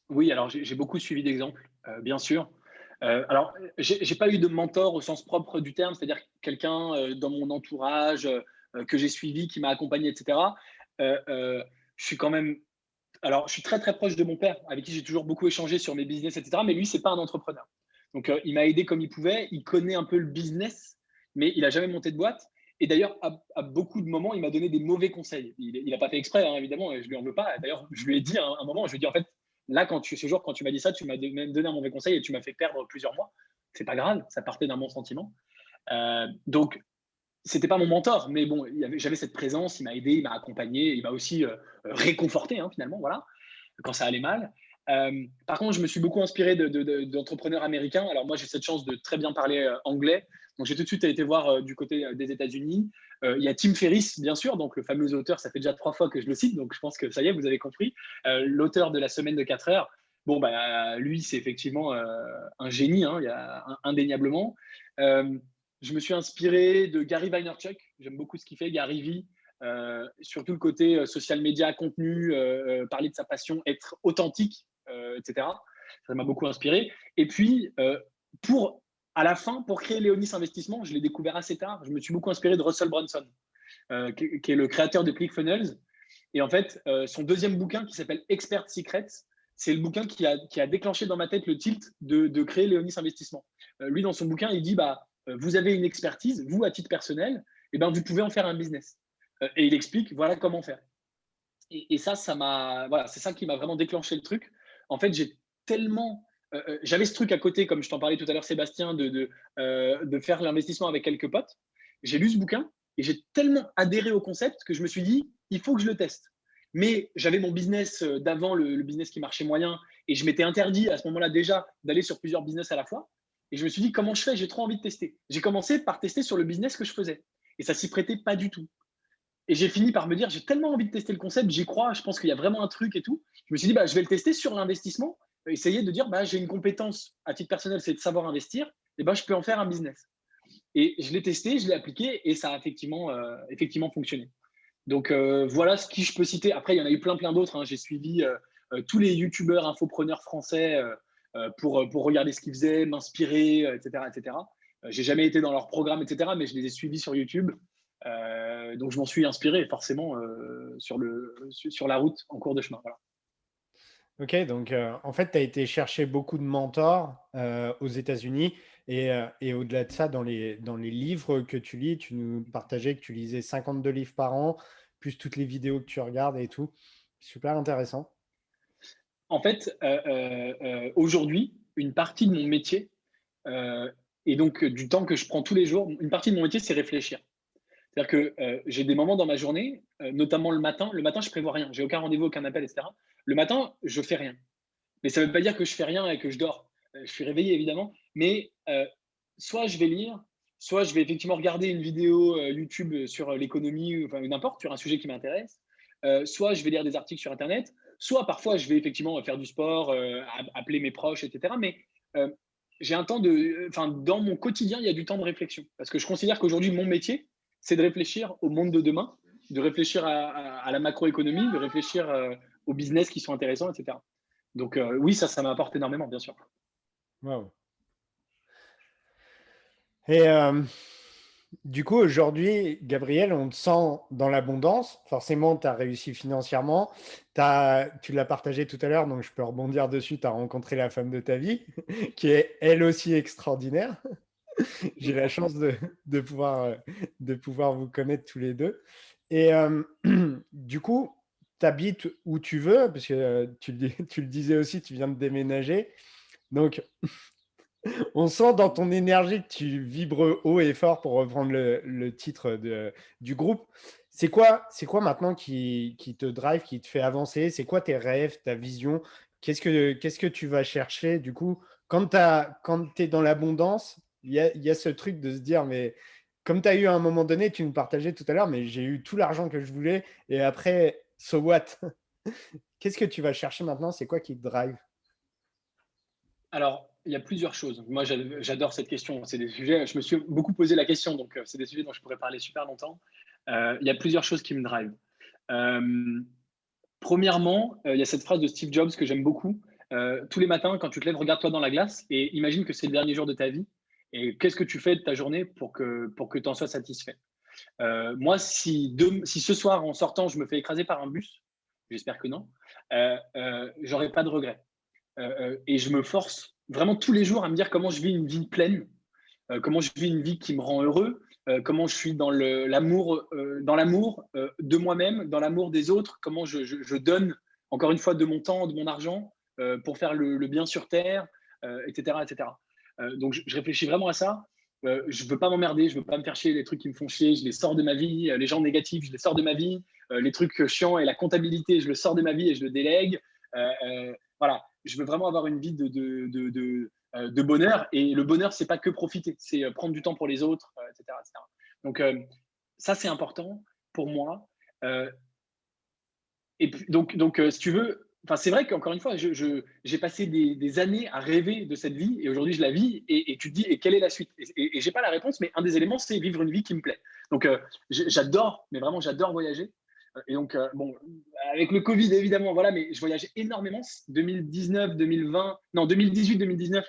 Oui, alors j'ai beaucoup suivi d'exemples, bien sûr. Alors, j'ai pas eu de mentor au sens propre du terme, c'est-à-dire quelqu'un, dans mon entourage, que j'ai suivi, qui m'a accompagné et cetera. Je suis quand même alors je suis très, très proche de mon père, avec qui j'ai toujours beaucoup échangé sur mes business et cetera, mais lui, c'est pas un entrepreneur. Donc, il m'a aidé comme il pouvait, il connaît un peu le business, mais il a jamais monté de boîte et d'ailleurs, à beaucoup de moments, il m'a donné des mauvais conseils. Il a pas fait exprès, hein, évidemment, et je lui en veux pas. D'ailleurs, je lui ai dit à un moment, je lui ai dit: «En fait, là, ce jour, quand tu m'as dit ça, tu m'as même donné un mauvais conseil et tu m'as fait perdre plusieurs mois. C'est pas grave, ça partait d'un bon sentiment». Donc c'était pas mon mentor, mais bon, j'avais cette présence, il m'a aidé, il m'a accompagné, il m'a aussi, réconforté, hein, finalement, voilà, quand ça allait mal. Par contre, je me suis beaucoup inspiré d'entrepreneurs américains. Alors moi, j'ai cette chance de très bien parler anglais. Donc j'ai tout de suite été voir du côté des États-Unis. Il y a Tim Ferriss, bien sûr, donc le fameux auteur, ça fait déjà 3 fois que je le cite, donc je pense que ça y est, vous avez compris. L'auteur de la semaine de 4 heures. Bon, bah, lui, c'est effectivement un génie, hein, indéniablement. Euh, je me suis inspiré de Gary Vaynerchuk. J'aime beaucoup ce qu'il fait, Gary V. Surtout le côté social media, contenu, parler de sa passion, être authentique, etc. Ça m'a beaucoup inspiré. Et puis, pour, à la fin, pour créer Léonis Investissement, je l'ai découvert assez tard. Je me suis beaucoup inspiré de Russell Brunson, qui est le créateur de ClickFunnels. Et en fait, son deuxième bouquin qui s'appelle Expert Secrets, c'est le bouquin qui a déclenché dans ma tête le tilt de créer Léonis Investissement. Lui, dans son bouquin, il dit vous avez une expertise, vous, à titre personnel, et ben, vous pouvez en faire un business. Et il explique voilà comment faire. Et ça m'a, voilà, c'est ça qui m'a vraiment déclenché le truc. En fait, j'ai tellement, j'avais ce truc à côté, comme je t'en parlais tout à l'heure, Sébastien, de faire l'investissement avec quelques potes. J'ai lu ce bouquin et j'ai tellement adhéré au concept que je me suis dit, il faut que je le teste. Mais j'avais mon business d'avant, le business qui marchait moyen, et je m'étais interdit à ce moment-là déjà d'aller sur plusieurs business à la fois. Et je me suis dit, comment je fais? J'ai trop envie de tester. J'ai commencé par tester sur le business que je faisais. Et ça s'y prêtait pas du tout. Et j'ai fini par me dire, j'ai tellement envie de tester le concept, j'y crois, je pense qu'il y a vraiment un truc et tout. Je me suis dit, je vais le tester sur l'investissement, essayer de dire, j'ai une compétence à titre personnel, c'est de savoir investir, et je peux en faire un business. Et je l'ai testé, je l'ai appliqué, et ça a effectivement fonctionné. Donc voilà ce que je peux citer. Après, il y en a eu plein d'autres, hein. J'ai suivi tous les youtubeurs infopreneurs français pour regarder ce qu'ils faisaient, m'inspirer, etc. etc. J'ai jamais été dans leur programme, etc., mais je les ai suivis sur YouTube. Donc je m'en suis inspiré forcément sur la route en cours de chemin. Voilà. Ok, donc en fait, tu as été chercher beaucoup de mentors aux États-Unis et au-delà de ça, dans les livres que tu lis, tu nous partageais que tu lisais 52 livres par an, plus toutes les vidéos que tu regardes et tout. Super intéressant. En fait, aujourd'hui, une partie de mon métier, et donc du temps que je prends tous les jours, une partie de mon métier, c'est réfléchir. C'est-à-dire que j'ai des moments dans ma journée, notamment le matin. Le matin, je prévois rien. J'ai aucun rendez-vous, aucun appel, etc. Le matin, je fais rien. Mais ça ne veut pas dire que je fais rien et que je dors. Je suis réveillé, évidemment. Mais soit je vais lire, soit je vais effectivement regarder une vidéo YouTube sur l'économie, enfin n'importe, sur un sujet qui m'intéresse. Soit je vais lire des articles sur Internet. Soit parfois, je vais effectivement faire du sport, appeler mes proches, etc. Mais euh, j'ai un temps de. Enfin, dans mon quotidien, il y a du temps de réflexion. Parce que je considère qu'aujourd'hui, mon métier, c'est de réfléchir au monde de demain, de réfléchir à la macroéconomie, de réfléchir aux business qui sont intéressants, etc. Donc oui, ça m'apporte énormément, bien sûr. Wow. Et du coup, aujourd'hui, Gabriel, on te sent dans l'abondance. Forcément, tu as réussi financièrement. Tu l'as partagé tout à l'heure, donc je peux rebondir dessus. Tu as rencontré la femme de ta vie, qui est elle aussi extraordinaire. J'ai la chance de pouvoir vous connaître tous les deux. Et du coup, tu habites où tu veux, parce que tu le disais aussi, tu viens de déménager. Donc, on sent dans ton énergie que tu vibres haut et fort pour reprendre le titre du groupe. C'est quoi maintenant qui te drive, qui te fait avancer? C'est quoi tes rêves, ta vision? Qu'est-ce que tu vas chercher du coup quand tu es dans l'abondance? Il y a ce truc de se dire, mais comme tu as eu à un moment donné, tu nous partageais tout à l'heure, mais j'ai eu tout l'argent que je voulais et après, so what? Qu'est-ce que tu vas chercher maintenant? C'est quoi qui te drive? Alors, il y a plusieurs choses. Moi, j'adore cette question. C'est des sujets, je me suis beaucoup posé la question, donc c'est des sujets dont je pourrais parler super longtemps. Il y a plusieurs choses qui me drive. Premièrement, il y a cette phrase de Steve Jobs que j'aime beaucoup. tous les matins, quand tu te lèves, regarde-toi dans la glace et imagine que c'est le dernier jour de ta vie. Et qu'est-ce que tu fais de ta journée pour que tu en sois satisfait? Moi, si ce soir, en sortant, je me fais écraser par un bus, j'espère que non, j'aurai pas de regrets. Et je me force vraiment tous les jours à me dire comment je vis une vie pleine, comment je vis une vie qui me rend heureux, comment je suis dans l'amour de moi-même, dans l'amour des autres, comment je donne, encore une fois, de mon temps, de mon argent pour faire le bien sur Terre, etc. etc. Donc, je réfléchis vraiment à ça. Je ne veux pas m'emmerder, je ne veux pas me faire chier. Les trucs qui me font chier, je les sors de ma vie. Les gens négatifs, je les sors de ma vie. Les trucs chiants et la comptabilité, je le sors de ma vie et je le délègue. Voilà, je veux vraiment avoir une vie de bonheur. Et le bonheur, c'est pas que profiter, c'est prendre du temps pour les autres, etc., etc. Donc, ça, c'est important pour moi. Euh, et puis, donc si tu veux, enfin, c'est vrai qu'encore une fois, j'ai passé des années à rêver de cette vie et aujourd'hui, je la vis. Et tu te dis, et quelle est la suite? Et j'ai pas la réponse, mais un des éléments, c'est vivre une vie qui me plaît. Donc, j'adore, mais vraiment, j'adore voyager. Et donc, bon, avec le Covid, évidemment, voilà, mais je voyageais énormément. 2019, 2020, non, 2018, 2019,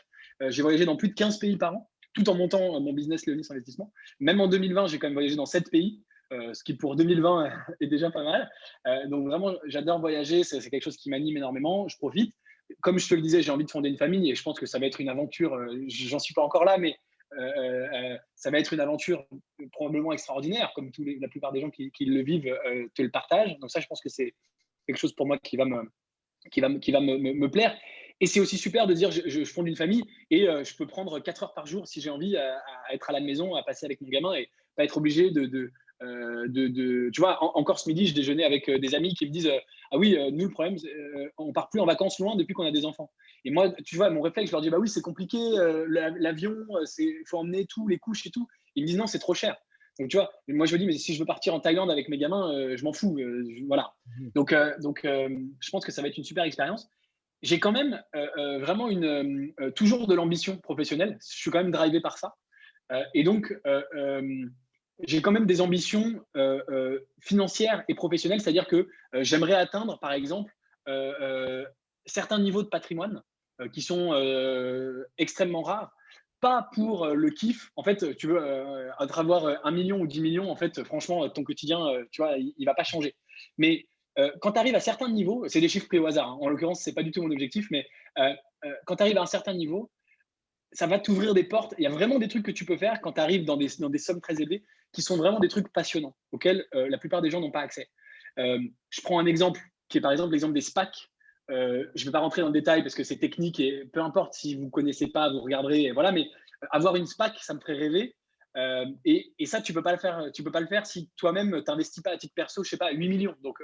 j'ai voyagé dans plus de 15 pays par an, tout en montant mon business Léonis Investissement. Même en 2020, j'ai quand même voyagé dans 7 pays, ce qui pour 2020 est déjà pas mal. Donc, vraiment, j'adore voyager, c'est quelque chose qui m'anime énormément, je profite. Comme je te le disais, j'ai envie de fonder une famille et je pense que ça va être une aventure. J'en suis pas encore là, mais ça va être une aventure probablement extraordinaire, comme la plupart des gens qui le vivent te le partagent. Donc ça, je pense que c'est quelque chose pour moi qui va me plaire. Et c'est aussi super de dire, je fonde une famille et je peux prendre 4 heures par jour si j'ai envie à être à la maison, à passer avec mon gamin et pas être obligé tu vois, encore ce midi, je déjeunais avec des amis qui me disent ah oui, nous, le problème, on part plus en vacances loin depuis qu'on a des enfants. Et moi, tu vois, mon réflexe, je leur dis bah oui, c'est compliqué, l'avion, il faut emmener tout, les couches et tout. Ils me disent non, c'est trop cher. Donc, tu vois, moi, je me dis, mais si je veux partir en Thaïlande avec mes gamins, je m'en fous. Voilà. Donc, je pense que ça va être une super expérience. J'ai quand même vraiment toujours de l'ambition professionnelle. Je suis quand même drivé par ça. Et donc, j'ai quand même des ambitions financières et professionnelles, c'est-à-dire que j'aimerais atteindre, par exemple, euh, euh, certains niveaux de patrimoine qui sont extrêmement rares. Pas pour le kiff. En fait, tu veux avoir 1 million ou 10 millions, en fait, franchement, ton quotidien, tu vois, il va pas changer. Mais quand tu arrives à certains niveaux, c'est des chiffres pris au hasard, hein. En l'occurrence, c'est pas du tout mon objectif, mais quand tu arrives à un certain niveau, ça va t'ouvrir des portes. Il y a vraiment des trucs que tu peux faire quand tu arrives dans des sommes très élevées qui sont vraiment des trucs passionnants auxquels la plupart des gens n'ont pas accès. Je prends un exemple qui est par exemple l'exemple des SPAC. Je ne vais pas rentrer dans le détail parce que c'est technique et peu importe si vous ne connaissez pas, vous regarderez. Et voilà, mais avoir une SPAC, ça me ferait rêver. Et ça, tu peux pas le faire. Tu peux pas le faire si toi-même tu n'investis pas à titre perso, je sais pas, 8 millions. Donc,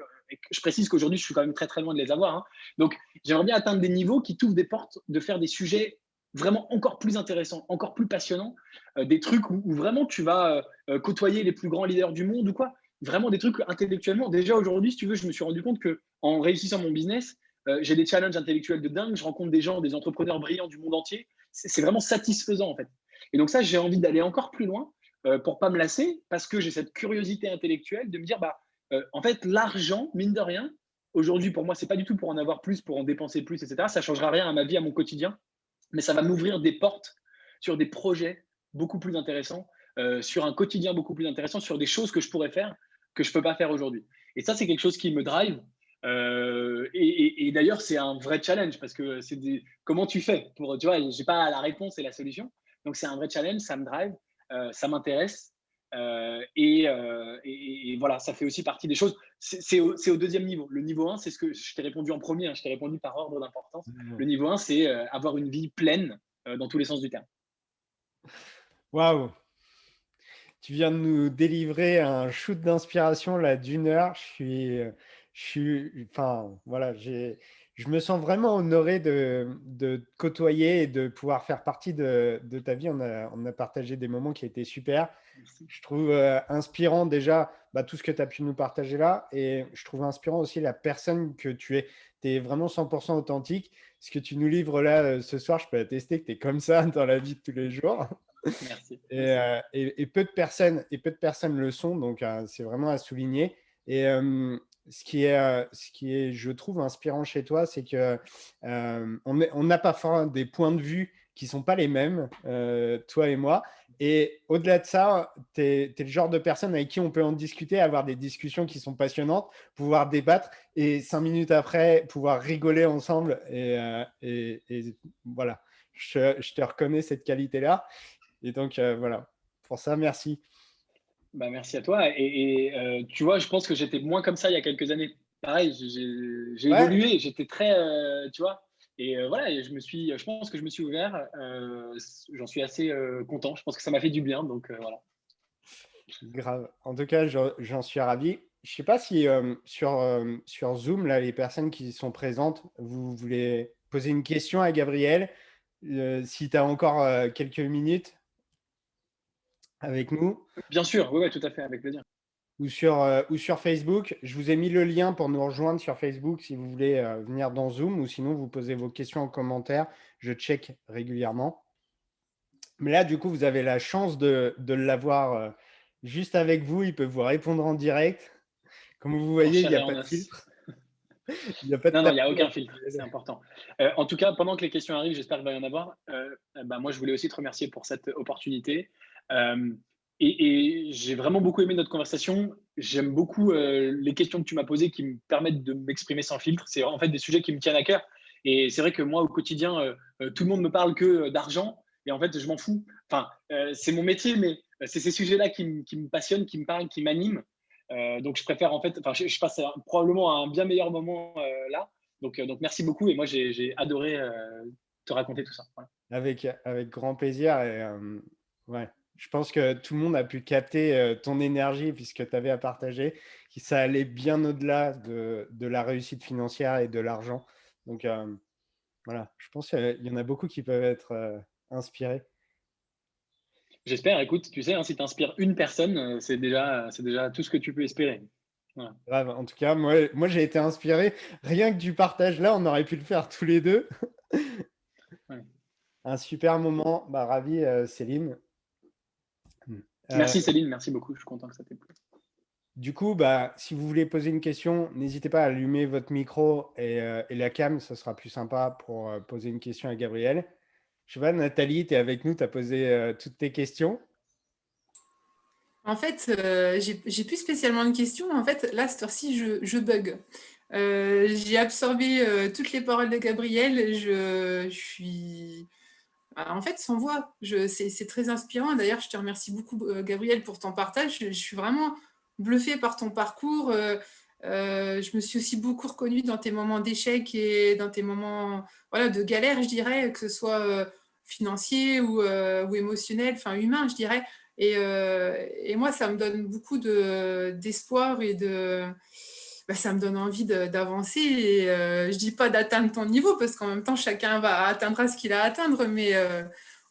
je précise qu'aujourd'hui, je suis quand même très très loin de les avoir, hein. Donc, j'aimerais bien atteindre des niveaux qui t'ouvrent des portes de faire des sujets vraiment encore plus intéressant, encore plus passionnant, des trucs où vraiment tu vas côtoyer les plus grands leaders du monde ou quoi. Vraiment des trucs intellectuellement. Déjà aujourd'hui, si tu veux, je me suis rendu compte que en réussissant mon business, j'ai des challenges intellectuels de dingue. Je rencontre des gens, des entrepreneurs brillants du monde entier. C'est vraiment satisfaisant en fait. Et donc ça, j'ai envie d'aller encore plus loin pour pas me lasser parce que j'ai cette curiosité intellectuelle de me dire bah en fait l'argent mine de rien aujourd'hui pour moi c'est pas du tout pour en avoir plus, pour en dépenser plus, etc. Ça changera rien à ma vie, à mon quotidien, mais ça va m'ouvrir des portes sur des projets beaucoup plus intéressants, sur un quotidien beaucoup plus intéressant, sur des choses que je pourrais faire que je ne peux pas faire aujourd'hui. Et ça, c'est quelque chose qui me drive. Et d'ailleurs, c'est un vrai challenge parce que comment tu fais pour, tu vois, j'ai pas la réponse et la solution. Donc, c'est un vrai challenge, ça me drive, ça m'intéresse. Et voilà, ça fait aussi partie des choses. C'est au deuxième niveau. Le niveau 1, c'est ce que je t'ai répondu en premier, hein, je t'ai répondu par ordre d'importance. Le niveau 1, c'est avoir une vie pleine dans tous les sens du terme. Waouh! Tu viens de nous délivrer un shoot d'inspiration là d'1 heure. Enfin, voilà, je me sens vraiment honoré de te côtoyer et de pouvoir faire partie de ta vie. On a partagé des moments qui étaient super. Merci. Je trouve inspirant déjà bah, tout ce que tu as pu nous partager là. Et je trouve inspirant aussi la personne que tu es. Tu es vraiment 100% authentique. Ce que tu nous livres là ce soir, je peux attester que tu es comme ça dans la vie de tous les jours. Merci. Et peu de personnes le sont, donc c'est vraiment à souligner. Et ce qui est, je trouve, inspirant chez toi, c'est que on n'a pas forcément des points de vue qui sont pas les mêmes, toi et moi. Et au-delà de ça, tu es le genre de personne avec qui on peut en discuter, avoir des discussions qui sont passionnantes, pouvoir débattre et 5 minutes après, pouvoir rigoler ensemble. Et voilà, je te reconnais cette qualité-là. Et donc, voilà, pour ça, merci. Bah, merci à toi. Tu vois, je pense que j'étais moins comme ça il y a quelques années. Pareil, j'ai Ouais, évolué, j'étais très, tu vois. Voilà, et je pense que je me suis ouvert. J'en suis assez content. Je pense que ça m'a fait du bien. Donc voilà. grave. En tout cas, j'en suis ravi. Je sais pas si sur Zoom, là, les personnes qui sont présentes, vous voulez poser une question à Gabriel. Si tu as encore quelques minutes avec nous, Bien sûr, oui, ouais, tout à fait, avec plaisir. ou sur Facebook. Je vous ai mis le lien pour nous rejoindre sur Facebook si vous voulez venir dans Zoom, ou sinon vous posez vos questions en commentaire. Je check régulièrement. Mais là, du coup, vous avez la chance de l'avoir juste avec vous. Il peut vous répondre en direct. Comme vous En voyez, il chair n'y a et en pas de os. filtre. Il n'y a pas de Non, non, il n'y a tabou. aucun filtre, c'est important. En tout cas, pendant que les questions arrivent, j'espère qu'il va y en avoir. Bah, moi, je voulais aussi te remercier pour cette opportunité. Euh, et j'ai vraiment beaucoup aimé notre conversation. J'aime beaucoup les questions que tu m'as posées qui me permettent de m'exprimer sans filtre. C'est en fait des sujets qui me tiennent à cœur. Et c'est vrai que moi, au quotidien, tout le monde me parle que d'argent. Et en fait, je m'en fous. Enfin, c'est mon métier, mais c'est ces sujets-là qui me passionnent, qui me parlent, qui m'animent. Donc je préfère en fait, enfin je passe probablement un bien meilleur moment là. Donc merci beaucoup et moi j'ai adoré te raconter tout ça. Voilà. Avec grand plaisir. Et, ouais. Je pense que tout le monde a pu capter ton énergie puisque tu avais à partager, que ça allait bien au-delà de la réussite financière et de l'argent. Donc voilà, je pense qu'il y en a beaucoup qui peuvent être inspirés. J'espère, écoute, tu sais, hein, si tu inspires une personne, c'est déjà tout ce que tu peux espérer. Voilà. Grave. En tout cas, moi j'ai été inspiré. Rien que du partage là, on aurait pu le faire tous les deux. Ouais. Un super moment. Bah, ravi, Céline. Euh, Merci Céline, merci beaucoup, je suis content que ça t'ait plu. du coup, bah, si vous voulez poser une question, n'hésitez pas à allumer votre micro et la cam, ça sera plus sympa pour poser une question à Gabriel. Je sais pas, Nathalie, tu es avec nous, tu as posé toutes tes questions. En fait, j'ai plus spécialement de questions. En fait, là, cette heure-ci, je bug. J'ai absorbé toutes les paroles de Gabriel. Je suis, en fait, sans voix. C'est très inspirant. D'ailleurs, je te remercie beaucoup, Gabriel, pour ton partage. Je suis vraiment bluffée par ton parcours. Je me suis aussi beaucoup reconnue dans tes moments d'échec et dans tes moments, voilà, de galère, je dirais, que ce soit financier ou émotionnel, enfin humain, je dirais. Et moi, ça me donne beaucoup d'espoir et bah, ça me donne envie d'avancer. Et je dis pas d'atteindre ton niveau parce qu'en même temps, chacun va atteindre ce qu'il a à atteindre. Mais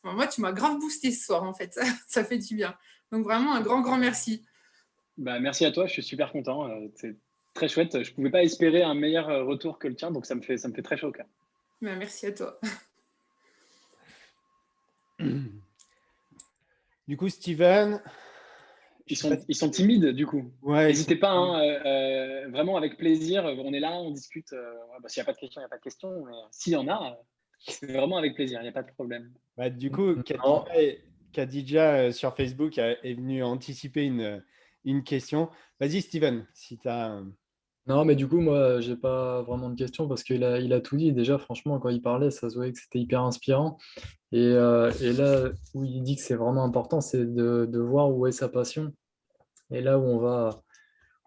moi, tu m'as grave boosté ce soir, en fait. Ça fait du bien. Donc vraiment, un grand, grand merci. Bah, merci à toi, je suis super content. C'est très chouette. Je ne pouvais pas espérer un meilleur retour que le tien, donc ça me fait très chaud au cœur. Ben, merci à toi. Du coup, Steven, je sais pas Ils sont timides du coup. ouais, ils sont... N'hésitez pas, hein, vraiment avec plaisir. On est là, on discute. Ouais, bah, s'il n'y a pas de questions, il n'y a pas de questions. Mais s'il y en a, c'est vraiment avec plaisir, il n'y a pas de problème. Bah, du coup, Non, Khadija, sur Facebook est venue anticiper une question. Vas-y, Steven, si tu as... non, mais du coup, moi, j'ai pas vraiment de questions parce il a tout dit. Déjà, franchement, quand il parlait, ça se voyait que c'était hyper inspirant. Et là où il dit que c'est vraiment important, c'est de voir où est sa passion et là où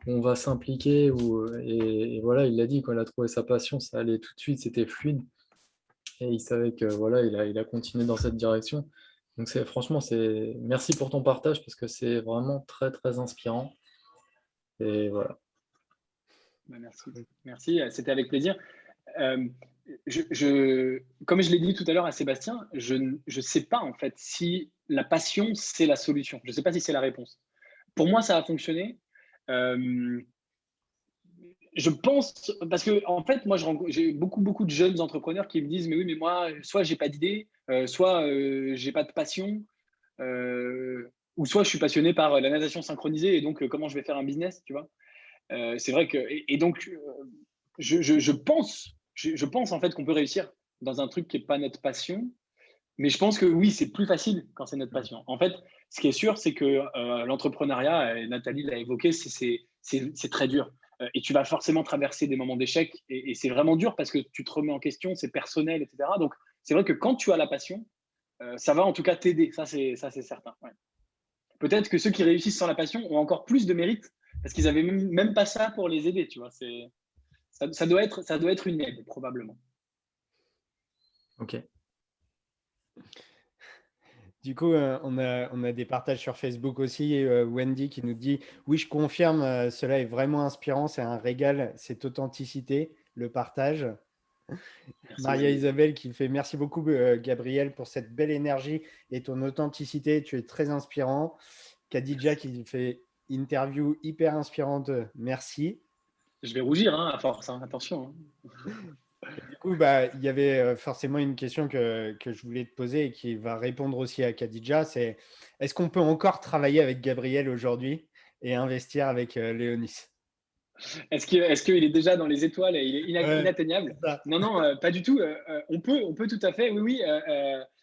on va s'impliquer. Et voilà, il l'a dit, quand il a trouvé sa passion, ça allait tout de suite, c'était fluide. Et il savait que voilà, il a continué dans cette direction. Donc franchement, merci pour ton partage parce que c'est vraiment très, très inspirant. Et voilà. Bah, merci. Merci, c'était avec plaisir. Euh, Comme je l'ai dit tout à l'heure à Sébastien, je ne sais pas en fait si la passion, c'est la solution. Je ne sais pas si c'est la réponse. Pour moi, ça a fonctionné. Euh, je pense, parce que en fait, moi, j'ai beaucoup de jeunes entrepreneurs qui me disent, mais oui, mais moi, soit j'ai pas d'idée, soit j'ai pas de passion, ou soit je suis passionné par la natation synchronisée et donc comment je vais faire un business, tu vois. C'est vrai que et donc je pense en fait qu'on peut réussir dans un truc qui est pas notre passion, mais je pense que oui, c'est plus facile quand c'est notre passion. En fait, ce qui est sûr, c'est que l'entrepreneuriat, et Nathalie l'a évoqué, c'est très dur. Et tu vas forcément traverser des moments d'échec et c'est vraiment dur parce que tu te remets en question, c'est personnel, etc. Donc, c'est vrai que quand tu as la passion, ça va en tout cas t'aider. Ça, c'est certain. Ouais. Peut-être que ceux qui réussissent sans la passion ont encore plus de mérite parce qu'ils avaient même pas ça pour les aider. Tu vois, ça doit être une aide probablement. Ok. Du coup, on a des partages sur Facebook aussi. Wendy qui nous dit: oui, je confirme, cela est vraiment inspirant, c'est un régal, cette authenticité, le partage. Merci Maria Wendy. Isabelle qui fait: merci beaucoup, Gabriel, pour cette belle énergie et ton authenticité, tu es très inspirant. Khadija qui fait: interview hyper inspirante, merci. Je vais rougir hein, à force, hein, attention. Hein. Et du coup, bah, il y avait forcément une question que je voulais te poser et qui va répondre aussi à Khadija, c'est: est-ce qu'on peut encore travailler avec Gabriel aujourd'hui et investir avec Léonis? Est-ce qu'il est déjà dans les étoiles et il est Ouais, inatteignable? c'est ça. Non, non, pas du tout. On peut tout à fait, oui, oui.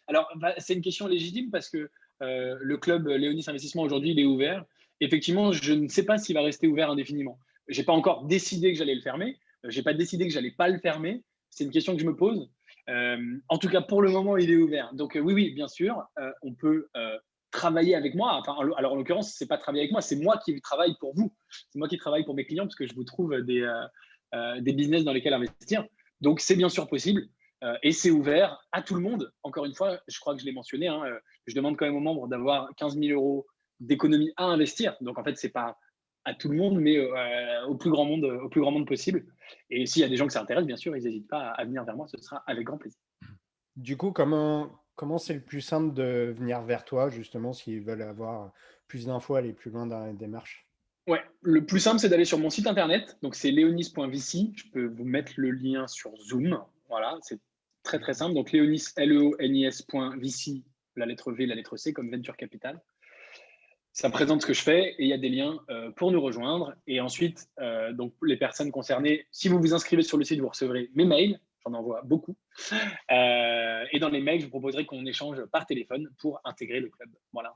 Alors, bah, c'est une question légitime parce que le club Léonis Investissement aujourd'hui, il est ouvert. Effectivement, je ne sais pas s'il va rester ouvert indéfiniment. J'ai pas encore décidé que j'allais le fermer. J'ai pas décidé que j'allais pas le fermer. C'est une question que je me pose. En tout cas, pour le moment, il est ouvert. Donc, oui, oui, bien sûr, on peut travailler avec moi. Enfin, alors, en l'occurrence, c'est pas travailler avec moi, c'est moi qui travaille pour vous. C'est moi qui travaille pour mes clients parce que je vous trouve des business dans lesquels investir. Donc, c'est bien sûr possible et c'est ouvert à tout le monde. Encore une fois, je crois que je l'ai mentionné, hein, je demande quand même aux membres d'avoir 15 000 euros d'économie à investir. Donc, en fait, c'est pas à tout le monde, mais au plus grand monde possible. Et s'il y a des gens que ça intéresse, bien sûr, ils n'hésitent pas à venir vers moi. Ce sera avec grand plaisir. Du coup, comment c'est le plus simple de venir vers toi, justement, s'ils veulent avoir plus d'infos, aller plus loin dans la démarche? Ouais, le plus simple, c'est d'aller sur mon site internet. Donc, c'est leonis.vc. Je peux vous mettre le lien sur Zoom. Voilà, c'est très, très simple. Donc, Leonis, leonis.vc, la lettre V, la lettre C, comme Venture Capital. Ça présente ce que je fais et il y a des liens pour nous rejoindre. Et ensuite, donc, les personnes concernées, si vous vous inscrivez sur le site, vous recevrez mes mails. J'en envoie beaucoup. Et dans les mails, je vous proposerai qu'on échange par téléphone pour intégrer le club. Voilà.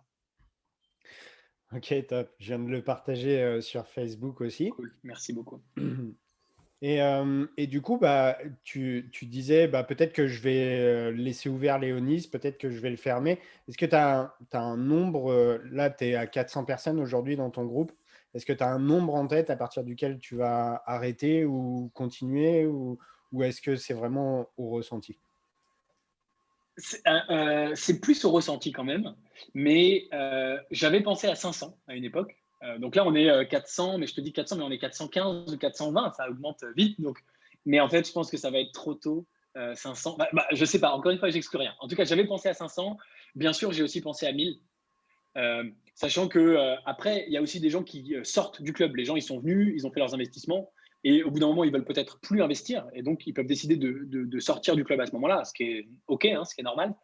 Ok, top. Je viens de le partager sur Facebook aussi. Cool. Merci beaucoup. Et du coup, bah, tu disais, bah, peut-être que je vais laisser ouvert Léonis, peut-être que je vais le fermer. Est-ce que tu as, un nombre, là, tu es à 400 personnes aujourd'hui dans ton groupe. Est-ce que tu as un nombre en tête à partir duquel tu vas arrêter ou continuer ou est-ce que c'est vraiment au ressenti? C'est plus au ressenti quand même, mais j'avais pensé à 500 à une époque. Donc là, on est 400, mais je te dis 400, mais on est 415 ou 420, ça augmente vite. Donc, mais en fait, je pense que ça va être trop tôt. 500, je sais pas, encore une fois, j'exclus rien. En tout cas, j'avais pensé à 500. Bien sûr, j'ai aussi pensé à 1000. Sachant que après, il y a aussi des gens qui sortent du club. Les gens, ils sont venus, ils ont fait leurs investissements, et au bout d'un moment, ils veulent peut-être plus investir, et donc ils peuvent décider de sortir du club à ce moment-là, ce qui est OK, hein, ce qui est normal.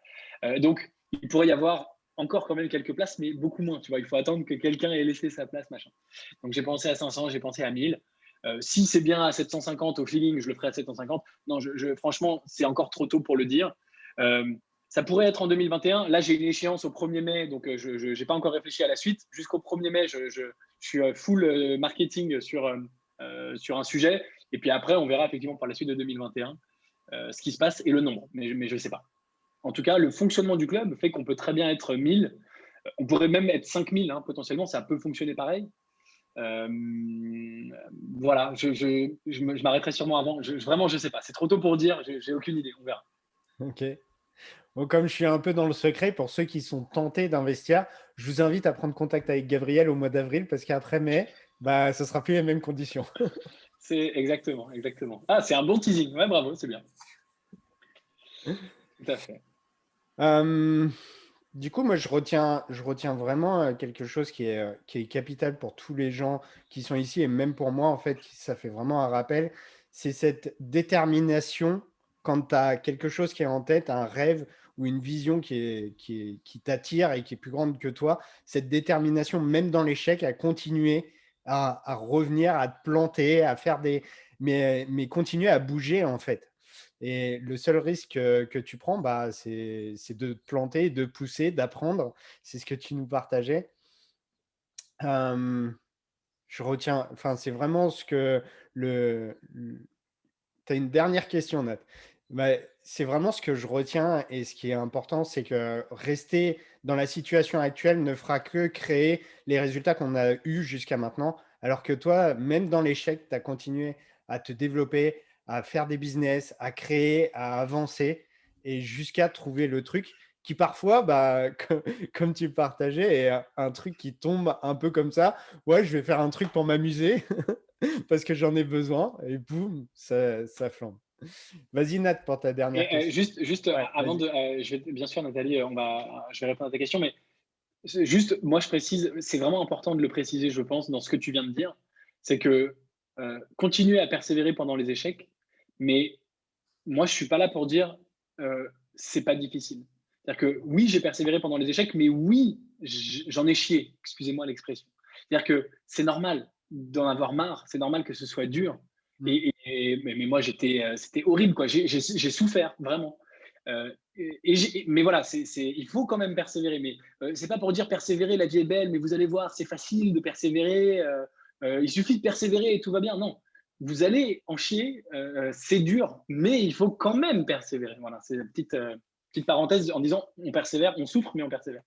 Donc, il pourrait y avoir encore quand même quelques places, mais beaucoup moins. Tu vois, il faut attendre que quelqu'un ait laissé sa place, machin. Donc, j'ai pensé à 500, j'ai pensé à 1000. Si c'est bien à 750 au feeling, je le ferai à 750. Non, franchement, c'est encore trop tôt pour le dire. Ça pourrait être en 2021. Là, j'ai une échéance au 1er mai, donc je n'ai pas encore réfléchi à la suite. Jusqu'au 1er mai, je suis full marketing sur un sujet. Et puis après, on verra effectivement par la suite de 2021 ce qui se passe et le nombre. Mais je ne sais pas. En tout cas, le fonctionnement du club fait qu'on peut très bien être 1000. On pourrait même être 5000 hein, potentiellement. Ça peut fonctionner pareil. Voilà, je m'arrêterai sûrement avant. Vraiment, je ne sais pas. C'est trop tôt pour dire. J'ai aucune idée. On verra. Ok. Bon, comme je suis un peu dans le secret, pour ceux qui sont tentés d'investir, je vous invite à prendre contact avec Gabriel au mois d'avril parce qu'après mai, bah, ce ne sera plus les mêmes conditions. C'est exactement, exactement. Ah, c'est un bon teasing. Ouais, bravo, c'est bien. Tout à fait. Du coup, moi, je retiens vraiment quelque chose qui est capital pour tous les gens qui sont ici et même pour moi, en fait, ça fait vraiment un rappel. C'est cette détermination quand tu as quelque chose qui est en tête, un rêve ou une vision qui t'attire et qui est plus grande que toi, cette détermination, même dans l'échec, à continuer à revenir, à te planter, à faire mais continuer à bouger en fait. Et le seul risque que tu prends, bah, c'est de te planter, de pousser, d'apprendre. C'est ce que tu nous partageais. Euh, je retiens, enfin, c'est vraiment ce que tu as une dernière question, Nat. Bah, c'est vraiment ce que je retiens et ce qui est important, c'est que rester dans la situation actuelle ne fera que créer les résultats qu'on a eus jusqu'à maintenant. Alors que toi, même dans l'échec, tu as continué à te développer, à faire des business, à créer, à avancer et jusqu'à trouver le truc qui parfois, bah, comme tu partageais, est un truc qui tombe un peu comme ça. Ouais, je vais faire un truc pour m'amuser. Parce que j'en ai besoin et boum, ça flambe. Vas-y, Nat, pour ta dernière Et question. juste Ouais, avant vas-y. je vais, bien sûr, Nathalie, je vais répondre à ta question, mais juste, moi, je précise, c'est vraiment important de le préciser, je pense, dans ce que tu viens de dire, c'est que continuer à persévérer pendant les échecs, mais moi, je suis pas là pour dire c'est pas difficile. C'est-à-dire que oui, j'ai persévéré pendant les échecs, mais oui, j'en ai chié, excusez-moi l'expression. C'est-à-dire que c'est normal d'en avoir marre, c'est normal que ce soit dur. Mm. Mais moi, c'était horrible, quoi. J'ai souffert, vraiment. Mais voilà, il faut quand même persévérer. Mais c'est pas pour dire persévérer, la vie est belle, mais vous allez voir, c'est facile de persévérer. Il suffit de persévérer et tout va bien. Non, vous allez en chier, c'est dur, mais il faut quand même persévérer. Voilà, c'est une petite parenthèse en disant on persévère, on souffre, mais on persévère.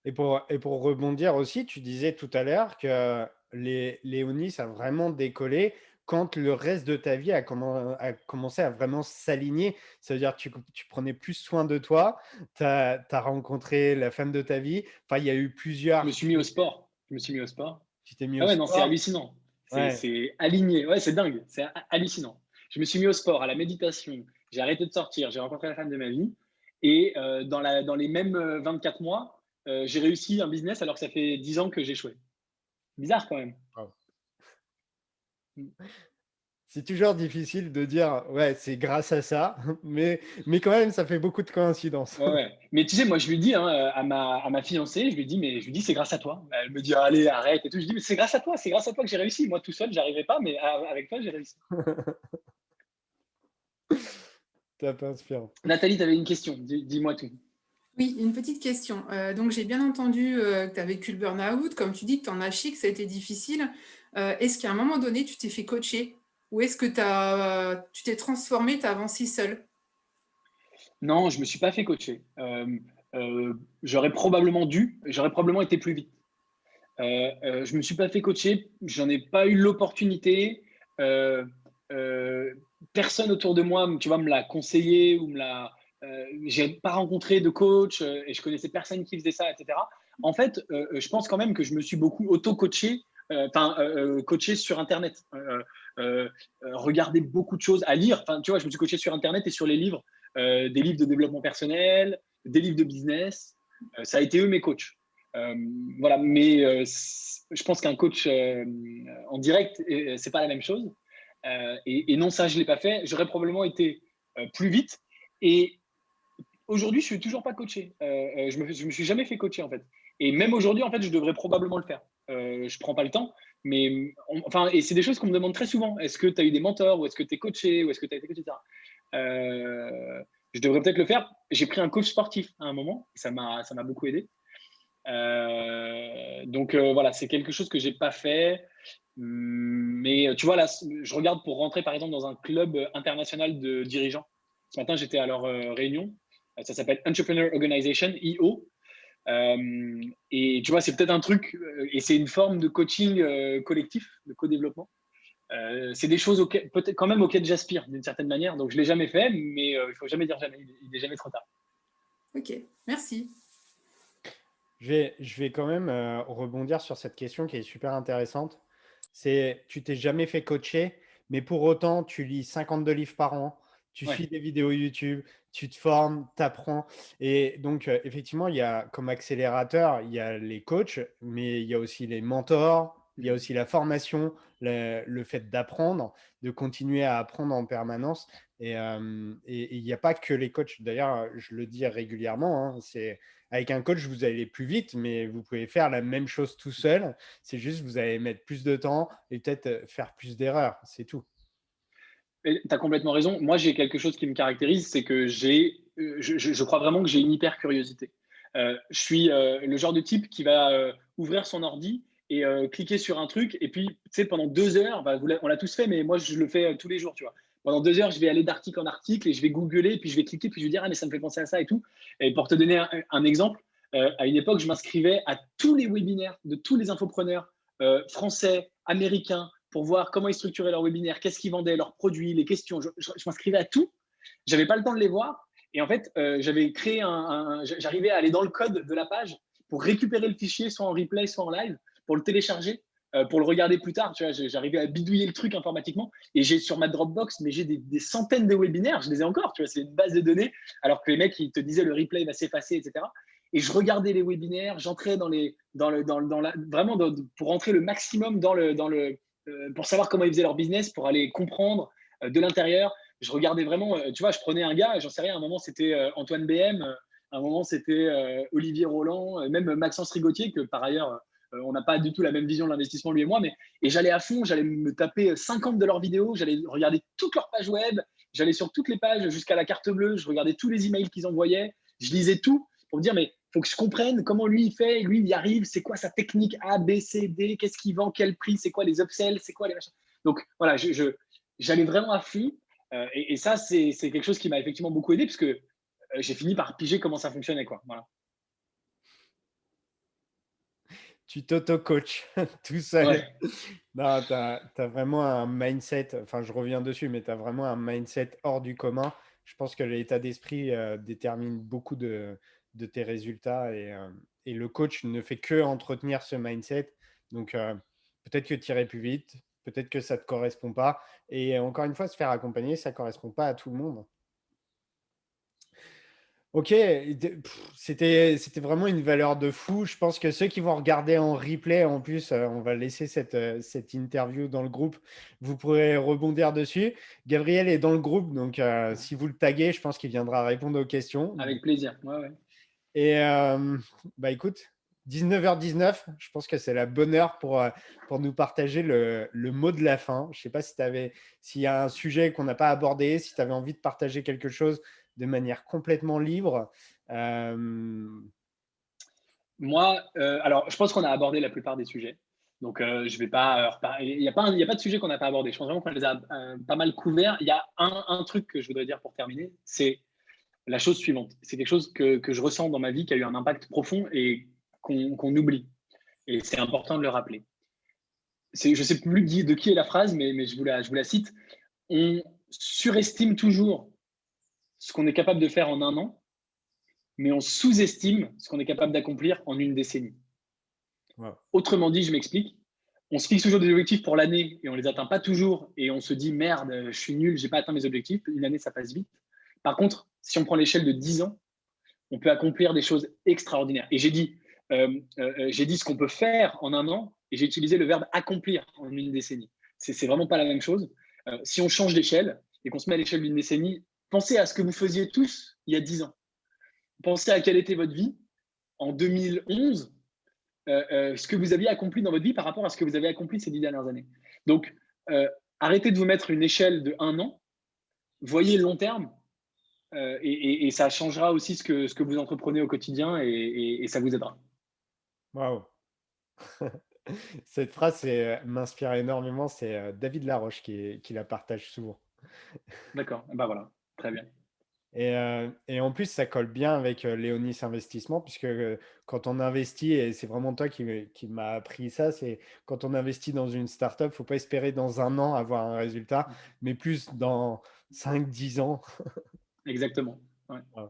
Et pour rebondir aussi, tu disais tout à l'heure que Léonie, ça a vraiment décollé quand le reste de ta vie a commencé à vraiment s'aligner. Ça veut dire que tu prenais plus soin de toi, tu as rencontré la femme de ta vie. Enfin, il y a eu Je me plusieurs. suis mis au sport. Je me suis mis au sport. Tu t'es mis Ah au ouais, non, c'est sport. hallucinant. Ouais. C'est aligné. Ouais, c'est dingue. C'est hallucinant. Je me suis mis au sport, à la méditation. J'ai arrêté de sortir. J'ai rencontré la femme de ma vie. Et dans les mêmes 24 mois, j'ai réussi un business alors que ça fait 10 ans que j'ai échoué. Bizarre quand même. Wow. C'est toujours difficile de dire, ouais, c'est grâce à ça, mais quand même, ça fait beaucoup de coïncidences. Ouais, ouais. Mais tu sais, moi, je lui dis hein, à ma fiancée, je lui dis, c'est grâce à toi. Elle me dit, allez, arrête et tout. Je dis, mais c'est grâce à toi, que j'ai réussi. Moi, tout seul, j'arrivais pas, mais avec toi, j'ai réussi. Top inspirant. Nathalie, tu avais une question. Dis-moi tout. Oui, une petite question. Donc, j'ai bien entendu que tu as vécu le burn-out, comme tu dis que tu en as chié, que ça a été difficile. Est-ce qu'à un moment donné, tu t'es fait coacher? Ou est-ce que tu t'es transformé, tu as avancé seul? Non, je me suis pas fait coacher. J'aurais probablement été plus vite. Je me suis pas fait coacher, j'en ai pas eu l'opportunité. Euh, euh, Personne autour de moi, tu vois, me l'a conseillé ou j'ai pas rencontré de coach et je connaissais personne qui faisait ça, etc. En fait, je pense quand même que je me suis beaucoup auto-coaché, coaché sur Internet. Regarder beaucoup de choses à lire. Enfin, tu vois, je me suis coaché sur Internet et sur les livres, des livres de développement personnel, des livres de business. Ça a été eux mes coachs. Euh, voilà, mais je pense qu'un coach en direct, c'est pas la même chose. Et non, ça, je l'ai pas fait. J'aurais probablement été plus vite. Et aujourd'hui, je suis toujours pas coaché. Je me suis jamais fait coacher en fait. Et même aujourd'hui, en fait, je devrais probablement le faire. Je prends pas le temps, mais enfin, et c'est des choses qu'on me demande très souvent. Est-ce que tu as eu des mentors ou est-ce que tu es coaché ou est-ce que tu as été coaché, etc. Je devrais peut-être le faire. J'ai pris un coach sportif à un moment, et ça m'a beaucoup aidé. Donc voilà, c'est quelque chose que j'ai pas fait. Mais tu vois, là, je regarde pour rentrer par exemple dans un club international de dirigeants. Ce matin, j'étais à leur réunion. Ça s'appelle Entrepreneur Organization, IO. Et tu vois, c'est peut-être un truc, et c'est une forme de coaching collectif, de co-développement. C'est des choses peut-être quand même auxquelles j'aspire d'une certaine manière. Donc je l'ai jamais fait, mais il faut jamais dire jamais. Il n'est jamais trop tard. Ok, merci. Je vais quand même rebondir sur cette question qui est super intéressante. C'est, tu t'es jamais fait coacher, mais pour autant, tu lis 52 livres par an, tu Ouais. suis des vidéos YouTube, tu te formes, tu apprends. Et donc, effectivement, il y a comme accélérateur, il y a les coachs, mais il y a aussi les mentors, il y a aussi la formation, le fait d'apprendre, de continuer à apprendre en permanence. Et il n'y a pas que les coachs. D'ailleurs, je le dis régulièrement, hein, avec un coach, vous allez plus vite, mais vous pouvez faire la même chose tout seul. C'est juste vous allez mettre plus de temps et peut-être faire plus d'erreurs. C'est tout. Tu as complètement raison. Moi, j'ai quelque chose qui me caractérise, c'est que je crois vraiment que j'ai une hyper curiosité. Je suis le genre de type qui va ouvrir son ordi et cliquer sur un truc. Et puis, tu sais, pendant 2 heures, bah, on l'a tous fait, mais moi, je le fais tous les jours, tu vois. Pendant 2 heures, je vais aller d'article en article et je vais googler, puis je vais cliquer, puis je vais dire, ah, mais ça me fait penser à ça et tout. Et pour te donner un exemple, à une époque, je m'inscrivais à tous les webinaires de tous les infopreneurs français, américains, pour voir comment ils structuraient leur webinaire, qu'est-ce qu'ils vendaient, leurs produits, les questions. Je m'inscrivais à tout. Je n'avais pas le temps de les voir. Et en fait, j'avais créé j'arrivais à aller dans le code de la page pour récupérer le fichier, soit en replay, soit en live, pour le télécharger, pour le regarder plus tard. Tu vois, j'arrivais à bidouiller le truc informatiquement. Et j'ai sur ma Dropbox, mais j'ai des centaines de webinaires. Je les ai encore. Tu vois, c'est une base de données. Alors que les mecs, ils te disaient le replay va s'effacer, etc. Et je regardais les webinaires. J'entrais pour rentrer le maximum pour savoir comment ils faisaient leur business, pour aller comprendre de l'intérieur. Je regardais vraiment, tu vois, je prenais un gars, j'en sais rien, à un moment c'était Antoine BM, à un moment c'était Olivier Roland, même Maxence Rigotier, que par ailleurs, on n'a pas du tout la même vision de l'investissement, lui et moi, et j'allais à fond, j'allais me taper 50 de leurs vidéos, j'allais regarder toutes leurs pages web, j'allais sur toutes les pages jusqu'à la carte bleue, je regardais tous les emails qu'ils envoyaient, je lisais tout pour me dire, mais il faut que je comprenne comment lui il fait, lui il y arrive, c'est quoi sa technique A, B, C, D, qu'est-ce qu'il vend, quel prix, c'est quoi les upsells, c'est quoi les machins. Donc voilà, j'allais vraiment à fond. Et ça, c'est quelque chose qui m'a effectivement beaucoup aidé parce que j'ai fini par piger comment ça fonctionnait, quoi. Voilà. Tu t'auto-coaches tout seul. Ouais. Non, tu as vraiment un mindset, enfin je reviens dessus, mais tu as vraiment un mindset hors du commun. Je pense que l'état d'esprit détermine beaucoup de tes résultats et le coach ne fait que entretenir ce mindset. Donc peut-être que tu irais plus vite, peut-être que ça ne te correspond pas. Et encore une fois, se faire accompagner, ça ne correspond pas à tout le monde. Ok, c'était vraiment une valeur de fou. Je pense que ceux qui vont regarder en replay, en plus, on va laisser cette interview dans le groupe. Vous pourrez rebondir dessus. Gabriel est dans le groupe, donc si vous le taguez, je pense qu'il viendra répondre aux questions. Avec plaisir. Ouais, ouais. Et bah écoute, 19h19, je pense que c'est la bonne heure pour nous partager le mot de la fin. Je ne sais pas s'il y a un sujet qu'on n'a pas abordé, si tu avais envie de partager quelque chose de manière complètement libre. Moi, alors, je pense qu'on a abordé la plupart des sujets. Donc, je vais pas il n'y a pas de sujet qu'on n'a pas abordé. Je pense vraiment qu'on les a pas mal couverts. Il y a un truc que je voudrais dire pour terminer, c'est la chose suivante. C'est quelque chose que je ressens dans ma vie qui a eu un impact profond et qu'on oublie. Et c'est important de le rappeler. Je ne sais plus de qui est la phrase, mais je vous la cite. On surestime toujours ce qu'on est capable de faire en un an, mais on sous-estime ce qu'on est capable d'accomplir en une décennie. Wow. Autrement dit, je m'explique. On se fixe toujours des objectifs pour l'année et on ne les atteint pas toujours et on se dit merde, je suis nul, je n'ai pas atteint mes objectifs. Une année, ça passe vite. Par contre, si on prend l'échelle de 10 ans, on peut accomplir des choses extraordinaires. Et j'ai dit ce qu'on peut faire en un an et j'ai utilisé le verbe accomplir en une décennie. C'est vraiment pas la même chose. Si on change d'échelle et qu'on se met à l'échelle d'une décennie, pensez à ce que vous faisiez tous il y a 10 ans. Pensez à quelle était votre vie en 2011, ce que vous aviez accompli dans votre vie par rapport à ce que vous avez accompli ces 10 dernières années. Donc, arrêtez de vous mettre une échelle de 1 an, voyez le long terme et ça changera aussi ce que vous entreprenez au quotidien et ça vous aidera. Waouh. Cette phrase m'inspire énormément. C'est David Laroche qui la partage souvent. D'accord, bah voilà, très bien. Et en plus, ça colle bien avec Léonis Investissement, puisque quand on investit, et c'est vraiment toi qui m'a appris ça, c'est quand on investit dans une startup, il ne faut pas espérer dans 1 an avoir un résultat, mais plus dans 5-10 ans. Exactement. Ouais. Ouais.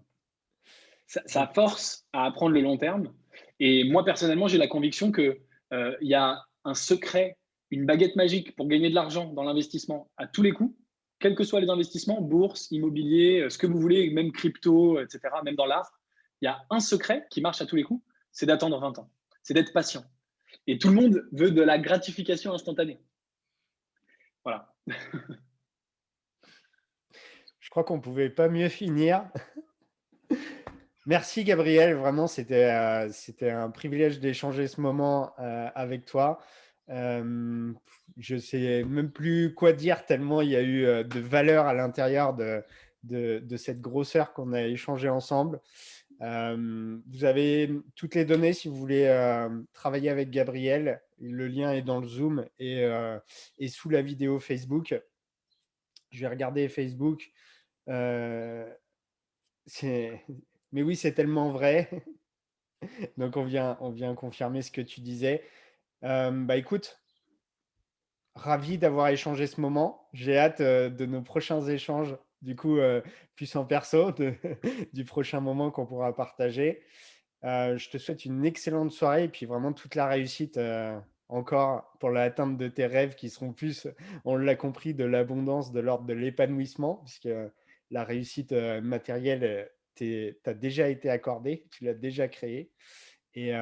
Ça force à apprendre le long terme. Et moi, personnellement, j'ai la conviction qu'il y a un secret, une baguette magique pour gagner de l'argent dans l'investissement à tous les coups, quels que soient les investissements, bourse, immobilier, ce que vous voulez, même crypto, etc., même dans l'art. Il y a un secret qui marche à tous les coups, c'est d'attendre 20 ans. C'est d'être patient. Et tout le monde veut de la gratification instantanée. Voilà. Je crois qu'on ne pouvait pas mieux finir. Merci Gabriel, vraiment c'était un privilège d'échanger ce moment avec toi. Je ne sais même plus quoi dire tellement il y a eu de valeur à l'intérieur de cette grosseur qu'on a échangé ensemble. Vous avez toutes les données si vous voulez travailler avec Gabriel. Le lien est dans le Zoom et sous la vidéo Facebook. Je vais regarder Facebook. Mais oui, c'est tellement vrai. Donc, on vient confirmer ce que tu disais. Bah, écoute, ravi d'avoir échangé ce moment. J'ai hâte de nos prochains échanges, du coup, plus en perso, du prochain moment qu'on pourra partager. Je te souhaite une excellente soirée et puis vraiment toute la réussite encore pour l'atteinte de tes rêves qui seront plus, on l'a compris, de l'abondance, de l'ordre de l'épanouissement, puisque la réussite matérielle t'a déjà été accordée, tu l'as déjà créée. Et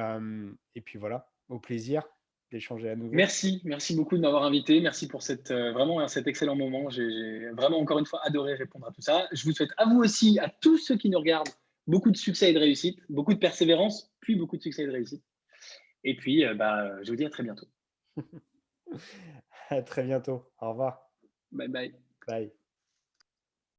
puis voilà, au plaisir d'échanger à nouveau. Merci beaucoup de m'avoir invité. Merci pour vraiment cet excellent moment. J'ai vraiment encore une fois adoré répondre à tout ça. Je vous souhaite à vous aussi, à tous ceux qui nous regardent, beaucoup de succès et de réussite, beaucoup de persévérance, puis beaucoup de succès et de réussite. Et puis, je vous dis à très bientôt. À très bientôt. Au revoir. Bye bye. Bye.